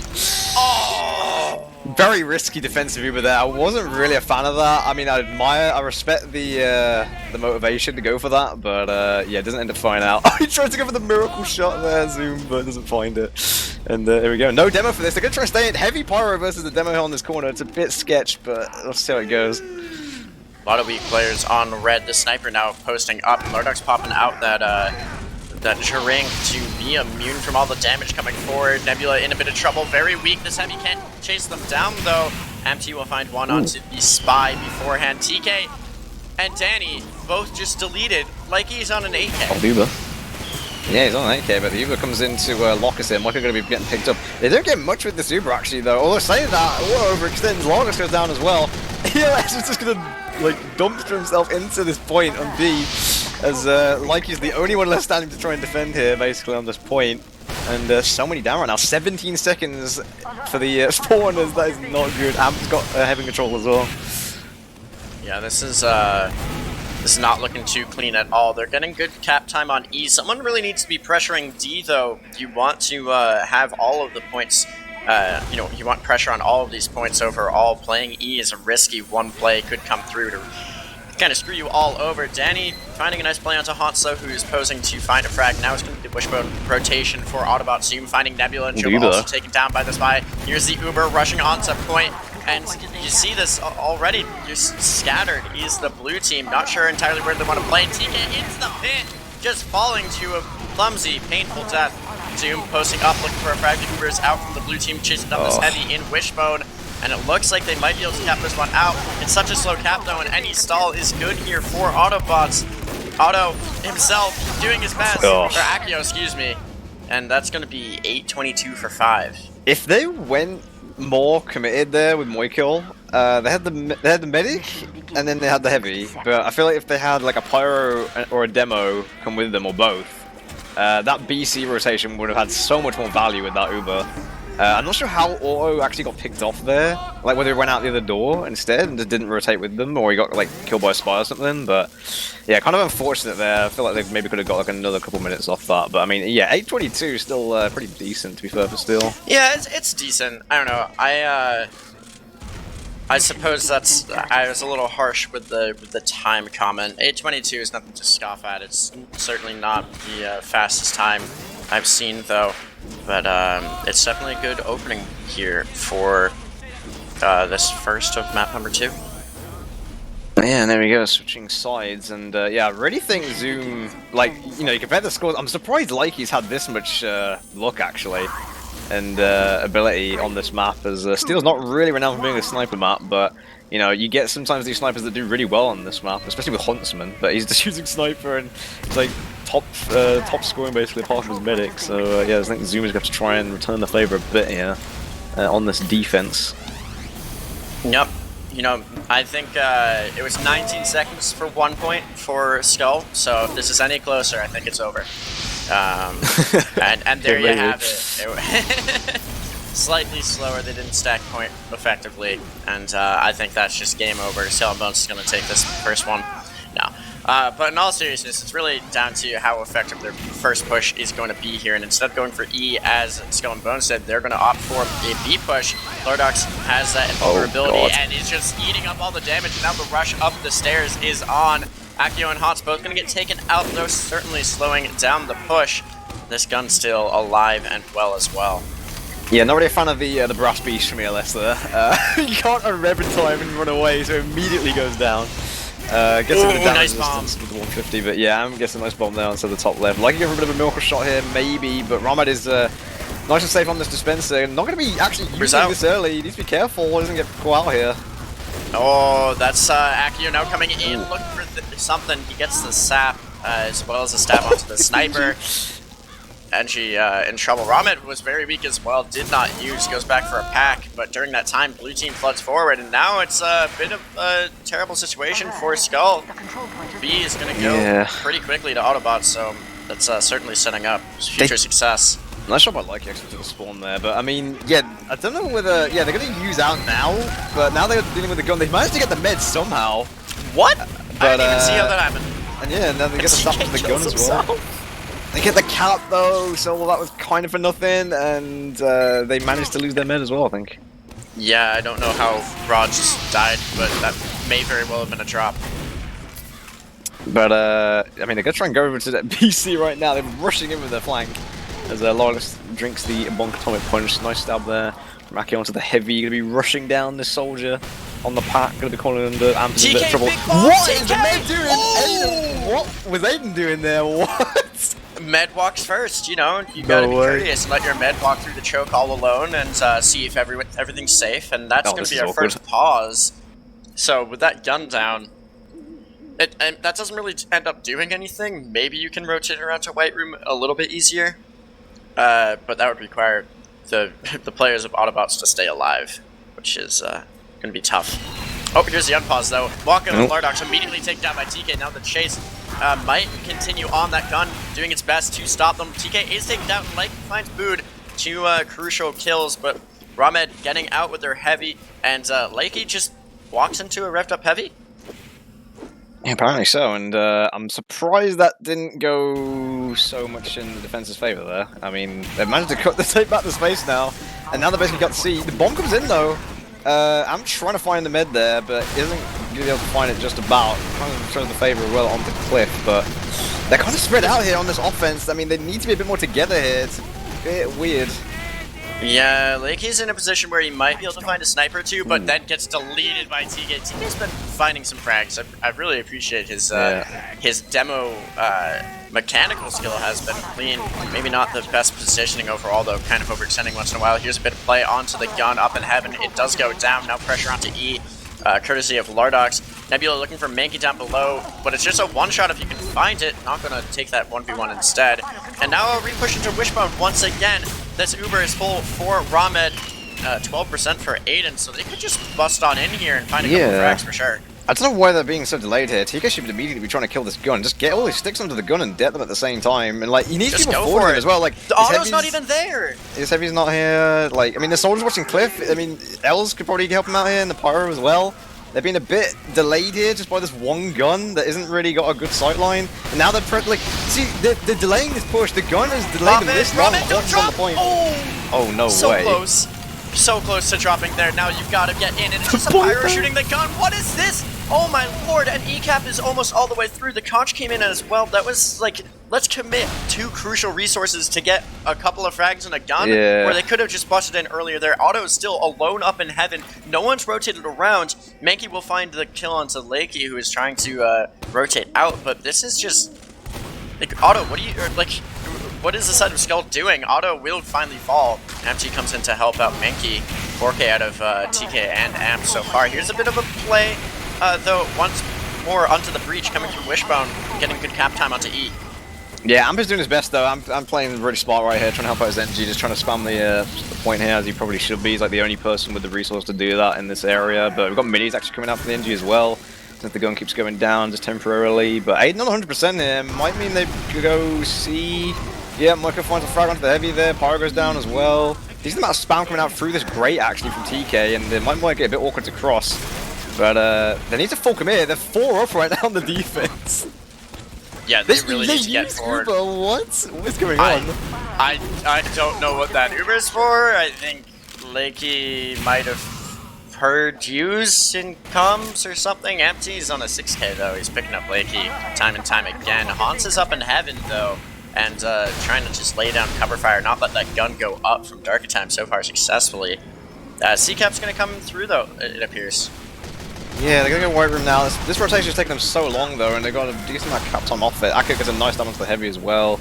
Oh. Very risky defensive Uber there. I wasn't really a fan of that. I mean, I respect the motivation to go for that, but yeah, doesn't end up finding out. He tried to go for the miracle shot there, Zoom, but doesn't find it. And here we go. No demo for this. They're gonna try to stay in heavy pyro versus the demo hill in this corner. It's a bit sketch, but let's see how it goes. A lot of weak players on red. The sniper now posting up. Murdoch's popping out that Jiring to be immune from all the damage coming forward. Nebula in a bit of trouble, very weak. This heavy can't chase them down though. MT will find one onto the Spy beforehand. TK and Danny both just deleted like he's on an 8K. Oh, Uber. Yeah, he's on an 8K, but the Uber comes in to lock us in. Moika going to be getting picked up. They don't get much with this Uber actually though. Although saying that, overextends. Longest goes down as well. ELS is just going to like dumpster himself into this point on B. As like he's the only one left standing to try and defend here, basically, on this point. And so many down right now. 17 seconds for the spawners. That is not good. Amp's got heavy control as well. Yeah, this is not looking too clean at all. They're getting good cap time on E. Someone really needs to be pressuring D, though. You want to have all of the points. You know, you want pressure on all of these points overall. Playing E is a risky one play. Could come through to kind of screw you all over. Danny finding a nice play onto Hanso, who's posing to find a frag. Now it's going to be the Wishbone rotation for Autobot Zoom, finding Nebula and Joe also taken down by the Spy. Here's the Uber rushing onto point, and you see this already just scattered. He's the blue team, not sure entirely where they want to play. TK into the pit, just falling to a clumsy, painful death. Zoom posting up, looking for a frag. The Uber's out from the blue team, chasing down this heavy in Wishbone. And it looks like they might be able to cap this one out. It's such a slow cap though, and any stall is good here for Autobots. Auto himself doing his best, or Akio, excuse me. And that's going to be 8:22 for 5. If they went more committed there with Moikil, they had the medic, and then they had the heavy. But I feel like if they had like a pyro or a demo come with them, or both, that BC rotation would have had so much more value with that Uber. I'm not sure how Auto actually got picked off there, like whether he went out the other door instead and just didn't rotate with them, or he got like killed by a spy or something. But yeah, kind of unfortunate there. I feel like they maybe could have got like another couple minutes off that. But I mean, yeah, 822 is still pretty decent to be fair for Steel. Yeah, it's decent. I don't know. I suppose I was a little harsh with the time comment. 822 is nothing to scoff at. It's certainly not the fastest time I've seen though. But it's definitely a good opening here for this first of map number 2. Yeah, and there we go, switching sides, and yeah, I really think Zoom, like, you know, you compare the scores, I'm surprised Likey's had this much luck, actually, and ability on this map, as Steel's not really renowned for being a sniper map, but, you know, you get sometimes these snipers that do really well on this map, especially with Huntsman, but he's just using sniper, and it's like top scoring basically apart from his medic, so yeah, I think Zoom is going to try and return the favour a bit here on this defense. Yep. You know, I think it was 19 seconds for 1 point for Skull, so if this is any closer, I think it's over. And there you have it. Slightly slower, they didn't stack point effectively, and I think that's just game over. Skull and Bones is going to take this first one. No. But in all seriousness, it's really down to how effective their first push is going to be here. And instead of going for E, as Skull and Bones said, they're going to opt for a B push. Lordox has that invulnerability and is just eating up all the damage. And now the rush up the stairs is on. Akio and Hots both going to get taken out, though, certainly slowing down the push. This gun's still alive and well as well. Yeah, not really a fan of the brass beast from ELS there. You can't unrev in time and run away, so it immediately goes down. Gets a bit of damage resistance with the 150, but yeah, I'm guessing a nice bomb there onto the top left. Like, give a bit of a miracle shot here, maybe, but Ramad is nice and safe on this dispenser. Not going to be actually using this early. He needs to be careful, he doesn't get caught out here. Oh, that's Akio now coming in, looking for something. He gets the sap as well as a stab onto the sniper. Engie in trouble. Ramad was very weak as well, did not use, goes back for a pack, but during that time, blue team floods forward, and now it's a bit of a terrible situation for Skull. B is going to go pretty quickly to Autobots, so that's certainly setting up future success. Nice job by Likey actually to the spawn there, but I mean, yeah, I don't know whether, yeah, they're going to use out now, but now they're dealing with the gun. They managed to get the meds somehow. What? But, I didn't even see how that happened. And yeah, now they get the stuff with the gun as well. They get the cap though, so that was kind of for nothing, and they managed to lose their med as well, I think. Yeah, I don't know how Rod just died, but that may very well have been a drop. But, I mean, they're going to try and go over to that BC right now. They're rushing in with their flank as Lawless drinks the bonk atomic punch. Nice stab there. Maki onto the heavy. Going to be rushing down this soldier on the pack. Going to be calling under Amp in a bit of trouble. What is the med doing? Aiden, what was Aiden doing there? What? Med walks first, you know, you gotta be curious, let your med walk through the choke all alone and see if everything's safe, and that's gonna be our first pause. So with that gun down, and that doesn't really end up doing anything. Maybe you can rotate around to White Room a little bit easier, but that would require the players of Autobots to stay alive, which is gonna be tough. Oh, here's the unpause though. Walker and Lardox immediately taken down by TK. Now the chase might continue on that gun, doing its best to stop them. TK is taken down, Like finds Bood, 2 crucial kills, but Ramad getting out with their heavy, and Lakey just walks into a revved up heavy. Yeah, apparently so, and I'm surprised that didn't go so much in the defense's favour there. I mean, they've managed to take back the space now, and now they've basically got C. The bomb comes in though. I'm trying to find the med there, but isn't going to be able to find it just about. Kind of shows the favour well on the cliff, but they're kind of spread out here on this offense. I mean, they need to be a bit more together here. It's a bit weird. Yeah, Lakey's in a position where he might be able to find a sniper or two, but then gets deleted by TK. TK's been finding some frags. I really appreciate his demo mechanical skill has been clean. Maybe not the best positioning overall, though, kind of overextending once in a while. Here's a bit of play onto the gun up in heaven. It does go down. Now pressure onto E, courtesy of Lardox. Nebula looking for Mankey down below, but it's just a one-shot if you can find it. Not going to take that 1v1 instead. And now a re-push into Wishbone once again. This Uber is full for Ramad, 12% for Aiden, so they could just bust on in here and find a couple frags for sure. I don't know why they're being so delayed here. TK should immediately be trying to kill this gun. Just get all these sticks onto the gun and detonate them at the same time. And like, he needs people forward as well. Like, the auto's not even there. His heavy's not here. Like, I mean, the soldier's watching Cliff. I mean, Els could probably help him out here, and the pyro as well. They've been a bit delayed here just by this one gun that isn't really got a good sight line. And now they're like, see, they're delaying this push. The gun is delaying them this long. Don't drop. On the point. Oh, no so way. Close. So close to dropping there. Now you've got to get in, and it's just a pyro shooting the gun. What is this? Oh my lord, and ECAP is almost all the way through. The conch came in as well. That was like, let's commit 2 crucial resources to get a couple of frags and a gun, where they could have just busted in earlier there. Otto is still alone up in heaven. No one's rotated around. Mankey will find the kill onto Lakey, who is trying to rotate out, but this is just... Like, Otto, what is the side of Skull doing? Otto will finally fall. MT comes in to help out Mankey. 4K out of TK and Amp so far. Here's a bit of a play. Though, once more onto the breach, coming through Wishbone, getting good cap time onto E. Yeah, Amp is doing his best though. I'm playing really smart right here, trying to help out his NG, just trying to spam the point here as he probably should be. He's like the only person with the resource to do that in this area. But we've got minis actually coming out from the NG as well, since the gun keeps going down just temporarily. But Aiden not 100% here might mean they could go C. Yeah, Micah finds a frag onto the heavy there. Pyro goes down as well. Decent amount of spam coming out through this grate actually from TK, and it might get a bit awkward to cross. But they need to full commit. They're 4 up right now on the defense. Yeah, they really need to get forward. Uber, what's going on? I don't know what that Uber is for. I think Lakey might have heard use in comms or something. Empty's on a 6K though. He's picking up Lakey time and time again. Hans is up in heaven though, and trying to just lay down cover fire, not let that gun go up from Dark Time so far successfully. C-Cap's gonna come through though, it appears. Yeah, they're gonna go White Room now. This rotation is taking them so long though, and they got a decent amount of cap time off it. Akka gets a nice damage to the heavy as well.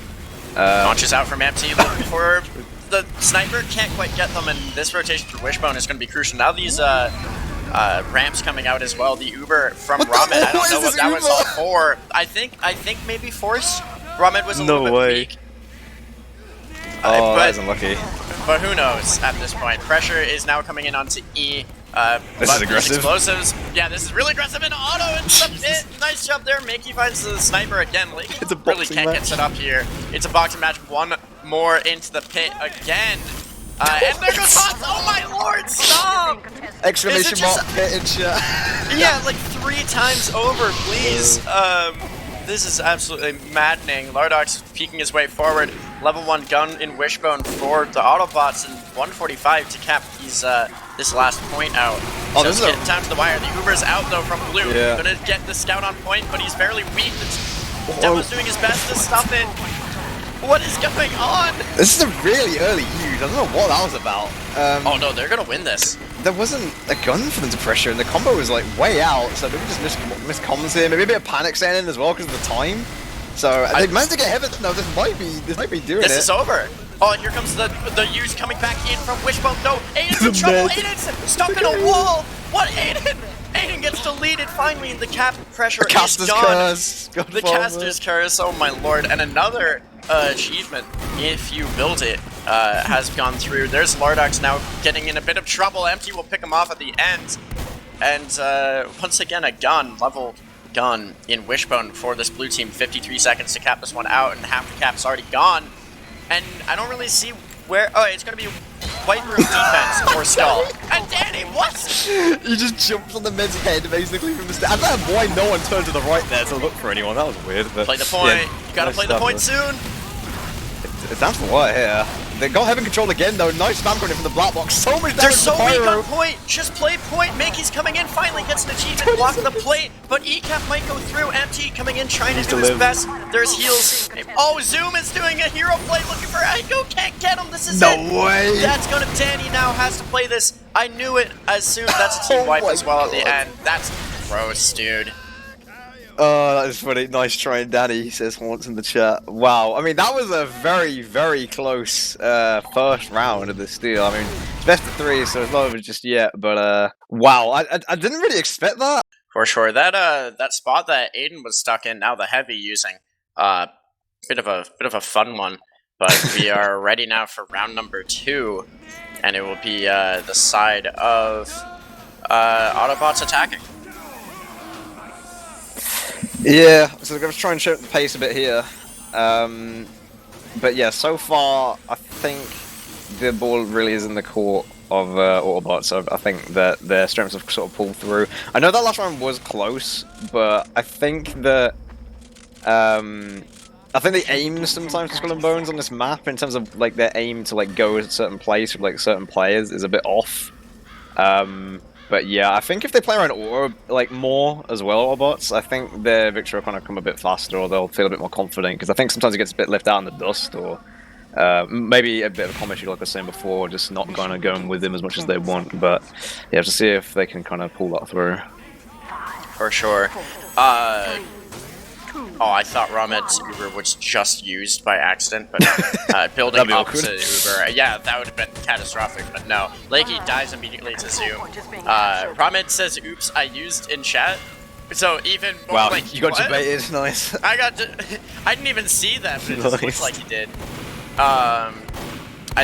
Launches out from Empty, looking for the sniper, can't quite get them, and this rotation for Wishbone is going to be crucial. Now these ramps coming out as well. The Uber from Ramen, I don't know what that was all for. I think maybe Force. Ramen was a little bit weak. Oh, that is unlucky. But who knows at this point. Pressure is now coming in onto E. This is aggressive. Explosives. Yeah, this is really aggressive in auto. It's a bit. Nice job there. Makey finds the sniper again. It's a really can't get set up here. It's a boxing match. One more into the pit again. And there goes Hans. Oh my lord, stop! Exclamation mark pit in chat. Yeah, like 3 times over, please. This is absolutely maddening. Lardox peeking his way forward. Level 1 gun in Wishbone for the Autobots, and 145 to cap these this last point out. Oh, So this it's is getting down to the wire. The Uber's out though from Blue. Yeah. Gonna get the scout on point, but he's fairly weak. Demo's doing his best to stop it. What is going on? This is a really early use. I don't know what that was about. Oh no, they're gonna win this. There wasn't a gun for them to pressure, and the combo was like way out. So maybe just missed comms here. Maybe a bit of panic setting in as well because of the time. So they managed to get heaven. No, this might be doing it. This is over. Oh, and here comes the use coming back in from Wishbone. No, Aiden's in trouble. Aiden's stuck in a wall. What, Aiden? Aiden gets deleted finally, and the cap pressure is gone. The caster's curse. Oh my lord! And another achievement, if you build it, has gone through. There's Lardox now getting in a bit of trouble. Empty will pick him off at the end, and once again a level gun in Wishbone for this blue team. 53 seconds to cap this one out, and half the cap's already gone. And I don't really see where... Oh, it's going to be White Room defense or Skull. And Danny, what? He just jumps on the mid's head, basically, from the start. I don't know why no one turned to the right there to look for anyone. That was weird. But play the point. Yeah, you got to play the point soon. It's down for what here? They got heaven control again, though. Nice spam going in from the black box. So much damage. They're so weak on point. Just play point. Makey's coming in. Finally gets an achievement. Blocking the plate. But ECAP might go through. Empty coming in, trying to do his best. There's heals. Oh, Zoom is doing a hero play. Looking for Aiko. Can't get him. This is it. No way. That's going to... Danny now has to play this. I knew it as soon. That's a team wipe as well at the end. That's gross, dude. Oh, that is funny. Nice trying, Danny, he says once in the chat. Wow, I mean, that was a very, very close first round of this steal. I mean, it's best of 3, so it's not over just yet, but wow, I didn't really expect that. For sure. That spot that Aiden was stuck in, now the heavy using, bit of a fun one, but we are ready now for round number 2, and it will be the side of Autobots attacking. Yeah, so I'm going to try and shape the pace a bit here. But yeah, so far, I think the ball really is in the court of Autobots, so I think that their strengths have sort of pulled through. I know that last round was close, but I think that the aim sometimes for Skull and Bones on this map, in terms of like their aim to like go a certain place with like certain players, is a bit off. But yeah, I think if they play around Auto like more as well, Autobots, I think their victory will kind of come a bit faster, or they'll feel a bit more confident. Because I think sometimes it gets a bit left out in the dust, or maybe a bit of a common issue, like I was saying before, just not kind of going with them as much as they want. But yeah, to see if they can kind of pull that through. For sure. Oh, I thought Ramed's Uber was just used by accident, but building opposite Uber, yeah, that would have been catastrophic, but no. Lakey dies immediately to Zoom. Ramed says, oops, I used in chat. So even... Wow, like, you got debated, nice. I didn't even see that, but it just looks like he did. I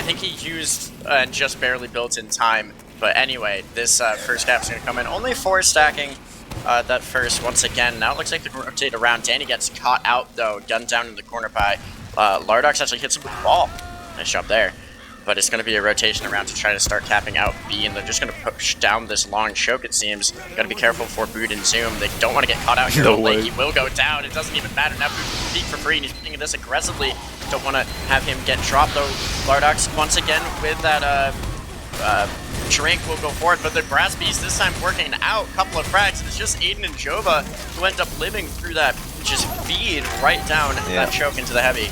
think he used and just barely built in time, but anyway, this first cap's gonna come in. Only 4 stacking. That first, once again, now it looks like they rotate around. Danny gets caught out, though, gunned down in the corner by Lardox. Actually hits him with the ball. Nice job there. But it's going to be a rotation around to try to start capping out B, and they're just going to push down this long choke, it seems. Got to be careful for Bood and Zoom. They don't want to get caught out here. He will go down. It doesn't even matter. Now Bood can peek for free, and he's playing this aggressively. Don't want to have him get dropped, though. Lardox, once again, with that... Shrink will go forward, but the Brass Beast this time working out. Couple of frags, and it's just Aiden and Jova who end up living through that, just feed right down that choke into the heavy.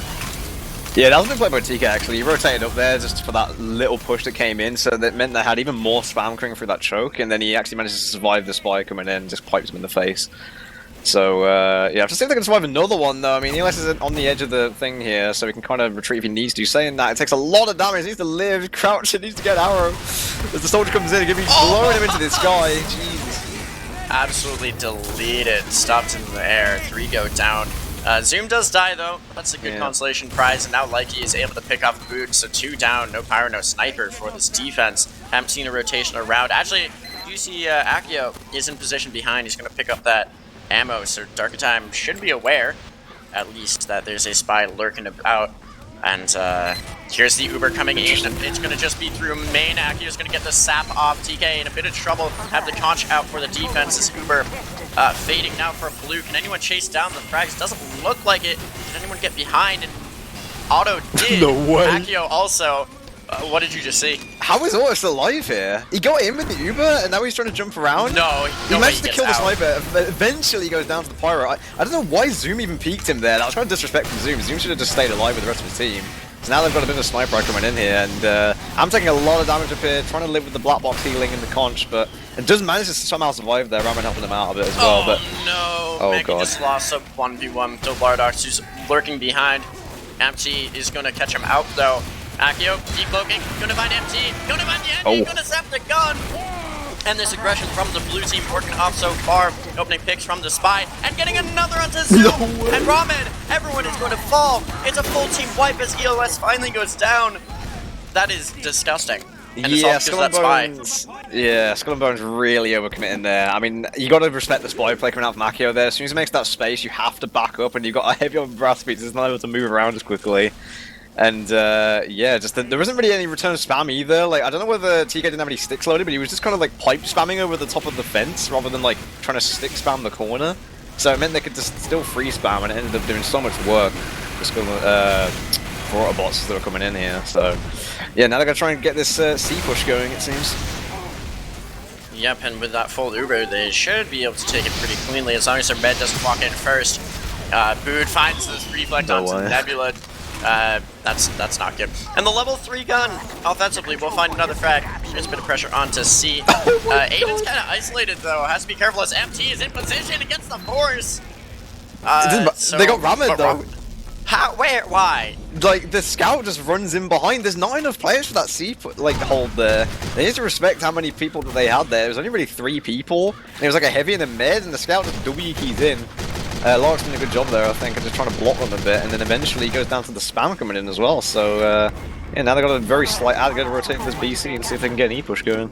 Yeah, that was a good play by TK actually. He rotated up there just for that little push that came in, so that meant they had even more spam coming through that choke, and then he actually managed to survive the spy coming in and just pipes him in the face. So, yeah, I have to see if they can survive another one, though. I mean, Elias is on the edge of the thing here, so he can kind of retreat if he needs to. Saying that, it takes a lot of damage. He needs to live, crouch, it needs to get arrow. As the soldier comes in, he's blowing him into the sky. Jeez. Absolutely deleted. Stopped in the air. 3 go down. Zoom does die, though. That's a good consolation prize, and now Likey is able to pick off the boot, so 2 down. No pyro, no sniper for this defense. Haven't seen a rotation around. Actually, you see Akio is in position behind. He's going to pick up that ammo, so Dark Time should be aware, at least, that there's a spy lurking about. And here's the Uber coming in. It's going to just be through main. Akio's going to get the sap off. TK in a bit of trouble. Have the conch out for the defense. This Uber fading now for blue. Can anyone chase down the frags? Doesn't look like it. Can anyone get behind? And Auto did. No way. Akio also. What did you just see? How is Auto still alive here? He got in with the Uber, and now he's trying to jump around? No, he managed to kill the sniper, but eventually he goes down to the pyro. I don't know why Zoom even peeked him there. That was kind of disrespectful from Zoom. Zoom should have just stayed alive with the rest of his team. So now they've got a bit of a sniper coming in here, and I'm taking a lot of damage up here, trying to live with the black box healing and the conch, but it does manage to somehow survive there. Ramen helping him out a bit as well. But no, Maggie just lost a 1v1 to Lardox, who's lurking behind. Empty is going to catch him out, though. Akio, decloaking, gonna find MT, gonna find the enemy, gonna zap the gun! And this aggression from the blue team working off so far. Opening picks from the spy, and getting another onto Zoom! And Ramen, everyone is going to fall! It's a full team wipe as EOS finally goes down! That is disgusting. And yeah, it's all because of that Bones, yeah, Skull and Bones really overcommitting there. I mean, you got to respect the spy play coming out from Akio there. As soon as he makes that space, you have to back up, and you've got a heavy on Brass Beats, he's not able to move around as quickly. And yeah, just there wasn't really any return spam either. Like, I don't know whether TK didn't have any sticks loaded, but he was just kind of like pipe spamming over the top of the fence rather than like trying to stick spam the corner. So it meant they could just still free spam, and it ended up doing so much work for Autobots that were coming in here. So yeah, now they're gonna try and get this C push going, it seems. Yep, and with that full Uber, they should be able to take it pretty cleanly as long as their med doesn't walk in first. Bood finds this reflect onto Nebula. That's not good. And the level 3 gun, offensively, we'll find another frag. There's a bit of pressure onto C. Aiden's kind of isolated, though. Has to be careful as MT is in position against the force. They got Ramen, though. How? Where? Why? Like, the scout just runs in behind. There's not enough players for that C like hold there. They need to respect how many people that they had there. It was only really 3 people. And it was like a heavy and a mid, and the scout just W keys in. Lark's doing a good job there, I think, and just trying to block them a bit, and then eventually he goes down to the spam coming in as well. So yeah, now they've got a very slight. They're going to rotate this BC and see if they can get an E-push going.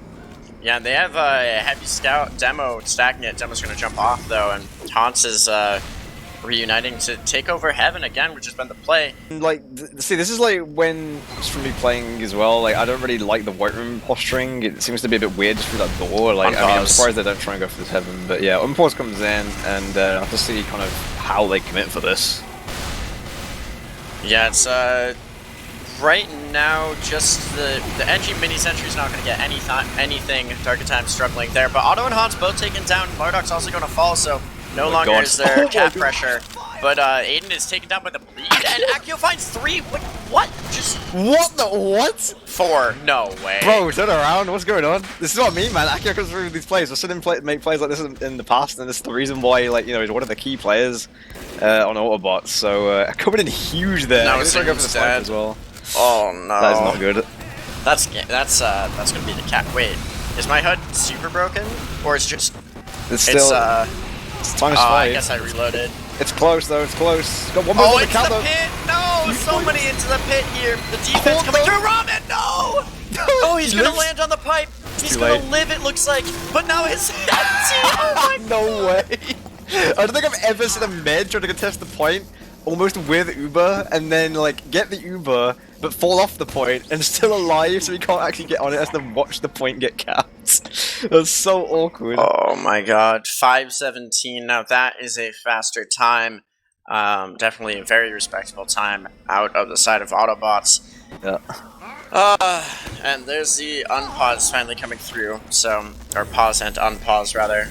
Yeah, they have a heavy scout demo stacking it. Demo's going to jump off though, and Hans is reuniting to take over Heaven again, which has been the play. Like, see, this is like when, just from me playing as well, like, I don't really like the White Room posturing. It seems to be a bit weird just through that door. Like, I mean, I'm surprised they don't try and go for this Heaven. But yeah, Unpause comes in, and I have to see kind of how they commit for this. Yeah, it's, right now, just the NG mini sentry is not going to get anything. Dark Time struggling there, but Otto and Hans both taken down. Marduk's also going to fall, so no longer is there cap pressure. But Aiden is taken down by the bleed, and Akio finds 3. What? Just what the what? 4? No way. Bro, turn around. What's going on? This is what I mean, man. Akio comes through with these plays. I've seen him make plays like this in the past, and this is the reason why, like, you know, he's one of the key players on Autobots. So coming in huge there. Now it's going to go for the snipe as well. Oh no. That is not good. That's gonna be the cap. Wait, is my HUD super broken, or is just? It's still. It's time to I guess I reloaded. It's close though. It's close. Got one more into the pit. No, so many into the pit here. The defense coming through. Ramen, no. Oh, he's gonna land on the pipe. He's gonna live. It looks like, but now his empty. Oh my no way. I don't think I've ever seen a med try to contest the point almost with Uber and then like get the Uber but fall off the point and still alive, so he can't actually get on it, has to watch the point get capped. That's so awkward. Oh my god, 5:17. Now that is a faster time. Definitely a very respectable time out of the side of Autobots. Yeah. And there's the unpause finally coming through. So, or pause and unpause rather.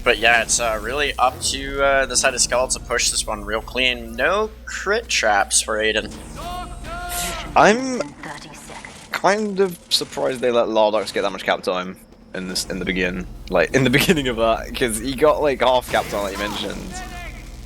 But yeah, it's really up to the side of Skull to push this one real clean. No crit traps for Aiden. I'm kind of surprised they let Lardox get that much cap time in the beginning of that, because he got like half cap time, like you mentioned.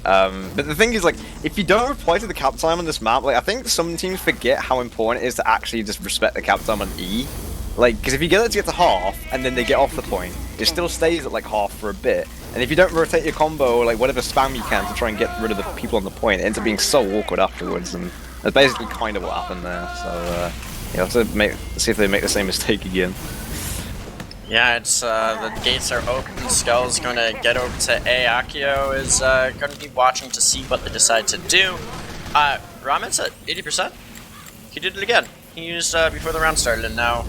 But the thing is, like, if you don't reply to the cap time on this map, like, I think some teams forget how important it is to actually just respect the cap time on E. Like, because if you get it to get to half, and then they get off the point, it still stays at, like, half for a bit. And if you don't rotate your combo, or, like, whatever spam you can to try and get rid of the people on the point, it ends up being so awkward afterwards, and that's basically kind of what happened there. So, you have to see if they make the same mistake again. Yeah, it's, the gates are open. Skull's gonna get over to A. Akio is, gonna be watching to see what they decide to do. Ramen's at 80%. He did it again. He used, before the round started, and now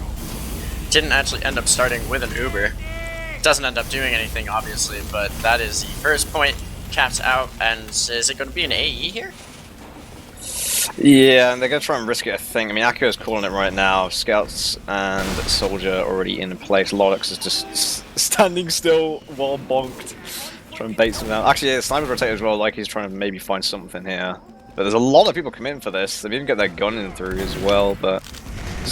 didn't actually end up starting with an Uber. Doesn't end up doing anything, obviously, but that is the first point. Caps out, and is it going to be an AE here? Yeah, and they're going to try and risk it, I think. I mean, Akio's calling it right now. Scouts and Soldier already in place. Lodux is just standing still while bonked. Trying to bait some out. Actually, yeah, the Sniper's rotated as well, like he's trying to maybe find something here. But there's a lot of people coming in for this. They've even got their gun in through as well, but...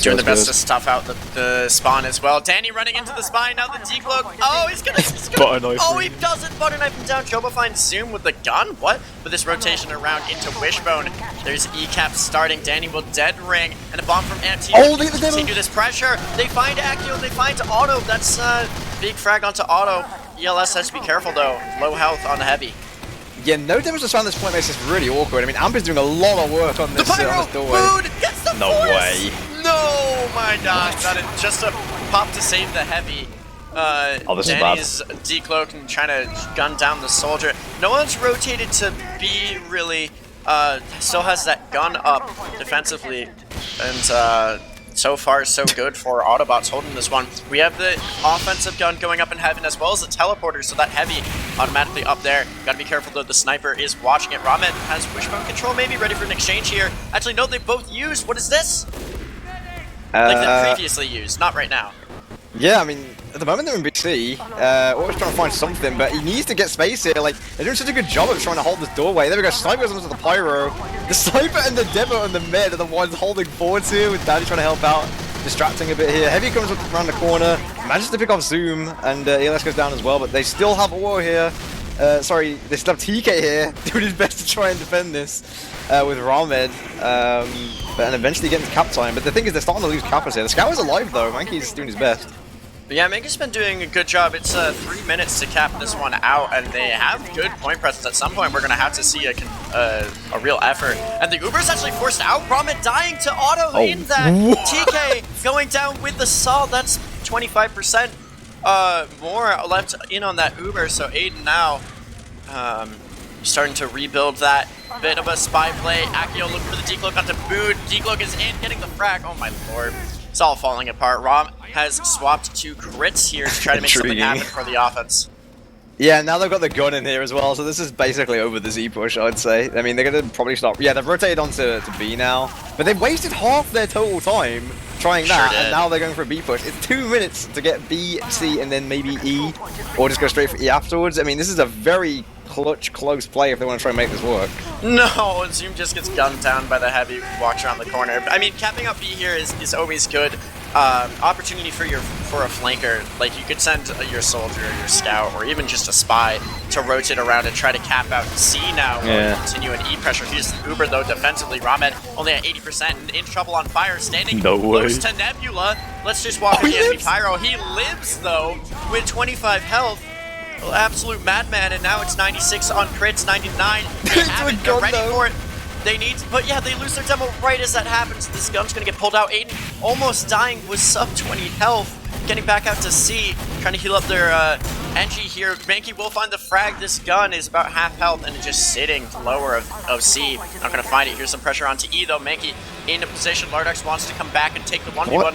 Doing the best to stuff out the spawn as well. Danny running into the spine, now the decloak. Oh, he's gonna oh, he doesn't butter knife him down. Choba finds Zoom with the gun. What? With this rotation around into Wishbone, there's E-cap starting. Danny will dead ring, and a bomb from Anti. Oh, they continue this pressure. They find Akio, they find Auto. That's big frag onto Auto. ELS has to be careful though. Low health on heavy. Yeah, no damage around this point makes this really awkward. I mean, Amber's doing a lot of work on this, on this doorway. Food gets the no force. Way. No, my gosh, that is just a pop to save the heavy. Danny's decloaking, trying to gun down the soldier. No one's rotated to B, really. Still has that gun up defensively, and so far so good for Autobots holding this one. We have the offensive gun going up in Heaven as well as the teleporter, so that heavy automatically up there. Gotta be careful though, the sniper is watching it. Ramen has wishbone control, maybe ready for an exchange here. Actually, no, they both used. What is this? Like they previously used, not right now. Yeah, I mean, at the moment they're in BC. Always trying to find something, but he needs to get space here. Like, they're doing such a good job of trying to hold this doorway. There we go, Sniper goes onto the Pyro. The Sniper and the Demo and the Mid are the ones holding forwards here, with Daddy trying to help out, distracting a bit here. Heavy comes up around the corner, manages to pick off Zoom, and ELS goes down as well, but they still have Oro here. Sorry, they still have TK here, doing his best to try and defend this with Ramed, and eventually getting to cap time. But the thing is, they're starting to lose cappers here. The Scout is alive though, Mankey's doing his best. But yeah, Mankey's been doing a good job. It's 3 minutes to cap this one out, and they have good point presence. At some point, we're going to have to see a real effort. And the Uber's actually forced out. Ramen dying to Auto in that. TK going down with the salt. That's 25% more left in on that Uber. So Aiden now starting to rebuild that. Bit of a spy play. Akio looking for the decloak onto Boot. Decloak is in, getting the frag. Oh my lord. It's all falling apart. Rom has swapped 2 crits here to try to make something happen for the offense. Yeah, now they've got the gun in here as well, so this is basically over the Z push, I'd say. I mean, they're going to probably stop. Yeah, they've rotated onto B now, but they've wasted half their total time trying that, and now they're going for a B push. It's 2 minutes to get B, C, and then maybe E, or just go straight for E afterwards. I mean, this is a very clutch, close play if they want to try and make this work. No, Zoom just gets gunned down by the heavy, walks around the corner. I mean, capping up B here is always good. Opportunity for a flanker, like you could send your soldier, your scout, or even just a spy to rotate around and try to cap out C now. Continue an E pressure. Here's Uber though defensively. Ramed only at 80% and in trouble on fire, standing close to Nebula. Let's just walk with the enemy Pyro. He lives though with 25 health. Absolute madman, and now it's 96 on crits, 99. They haven't been ready for it. They need to, but yeah, they lose their demo right as that happens. This gun's gonna get pulled out. Aiden almost dying with sub 20 health. Getting back out to C, trying to heal up their Engie here. Mankey will find the frag. This gun is about half health and just sitting lower of C. Not gonna find it. Here's some pressure onto E though. Mankey into position. Lardax wants to come back and take the 1v1,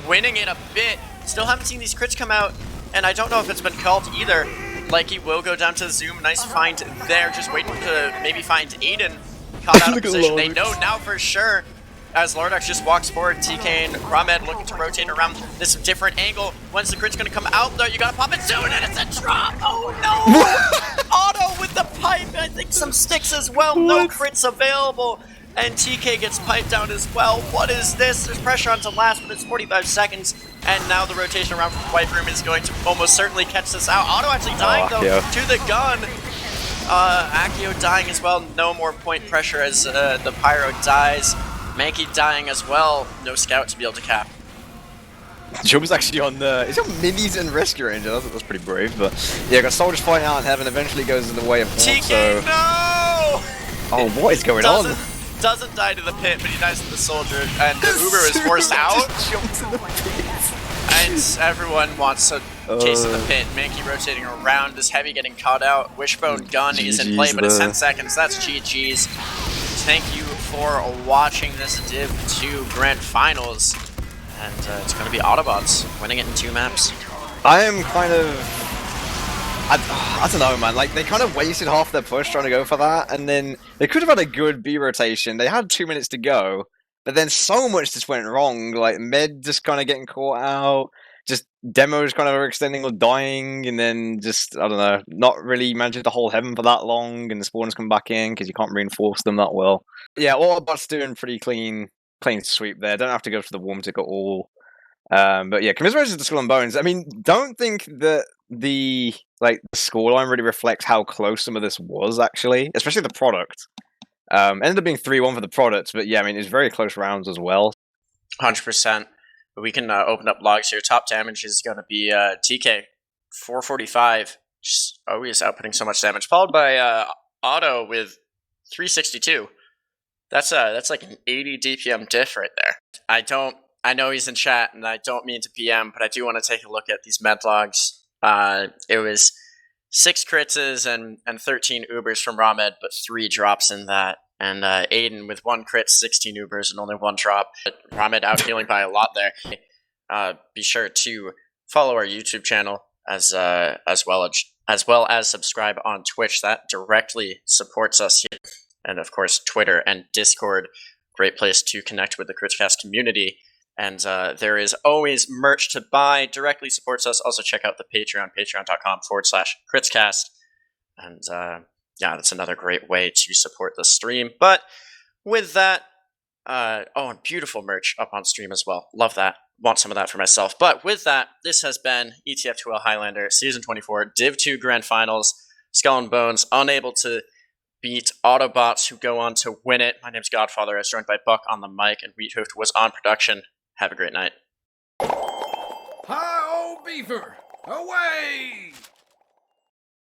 winning it a bit. Still haven't seen these crits come out, and I don't know if it's been called either. Like he will go down to Zoom. Nice find there. Just waiting to maybe find Aiden. Caught out of position. They know now for sure. As Lardax just walks forward, TK and Ramed looking to rotate around this different angle. When's the crit's gonna come out though? You gotta pop it soon, and it's a drop. Oh no! Auto with the pipe. I think some sticks as well. No crits available. And TK gets piped down as well. What is this? There's pressure onto last, but it's 45 seconds. And now the rotation around from White Room is going to almost certainly catch this out. Auto actually dying though to the gun. Akio dying as well. No more point pressure as the Pyro dies. Mankey dying as well. No scout to be able to cap. Job's actually on the... He's on minis and rescue ranger. That's pretty brave, but... Yeah, got soldiers fighting out in heaven. Eventually goes in the way of TK, so... no! Oh, what is going on? Doesn't die to the pit, but he dies to the soldier. And Uber is forced out. Jumps in the pit. And everyone wants to chase in the pit. Mankey rotating around. This heavy getting caught out. Wishbone gun is in play, but it's 10 seconds. That's GG's. Thank you for watching this Div 2 Grand Finals. And it's going to be Autobots winning it in 2 maps. I am kind of... I don't know, man. Like, they kind of wasted half their push trying to go for that, and then they could have had a good B rotation. They had 2 minutes to go, but then so much just went wrong. Like, Med just kind of getting caught out, just demos kind of extending or dying, and then just, I don't know, not really managing to hold heaven for that long, and the spawners come back in because you can't reinforce them that well. Yeah, Autobots doing pretty clean sweep there. Don't have to go for the warm tick at all. But yeah, commiserations to Skull and Bones. I mean, don't think that the scoreline really reflects how close some of this was, actually, especially the product. Ended up being 3-1 for the product, but yeah, I mean, it's very close rounds as well. 100%. But we can open up logs here. Top damage is going to be TK, 445, just always outputting so much damage, followed by Otto with 362. That's like an 80 DPM diff right there. I know he's in chat, and I don't mean to PM, but I do want to take a look at these med logs. It was 6 crits and 13 Ubers from Ramed, but 3 drops in that. And Aiden with 1 crit, 16 Ubers, and only 1 drop. Ramed out healing by a lot there. Be sure to follow our YouTube channel as well as subscribe on Twitch. That directly supports us here. And of course, Twitter and Discord, great place to connect with the Critscast community. And there is always merch to buy, directly supports us. Also check out the Patreon, patreon.com/Critscast. And yeah, that's another great way to support the stream. But with that, and beautiful merch up on stream as well. Love that. Want some of that for myself. But with that, this has been ETF2L Highlander Season 24 Div 2 Grand Finals. Skull and Bones unable to beat Autobots, who go on to win it. My name's Godfather. I was joined by Buck on the mic, and Wiethoofd was on production. Have a great night. Hi-oh, Beaver! Away!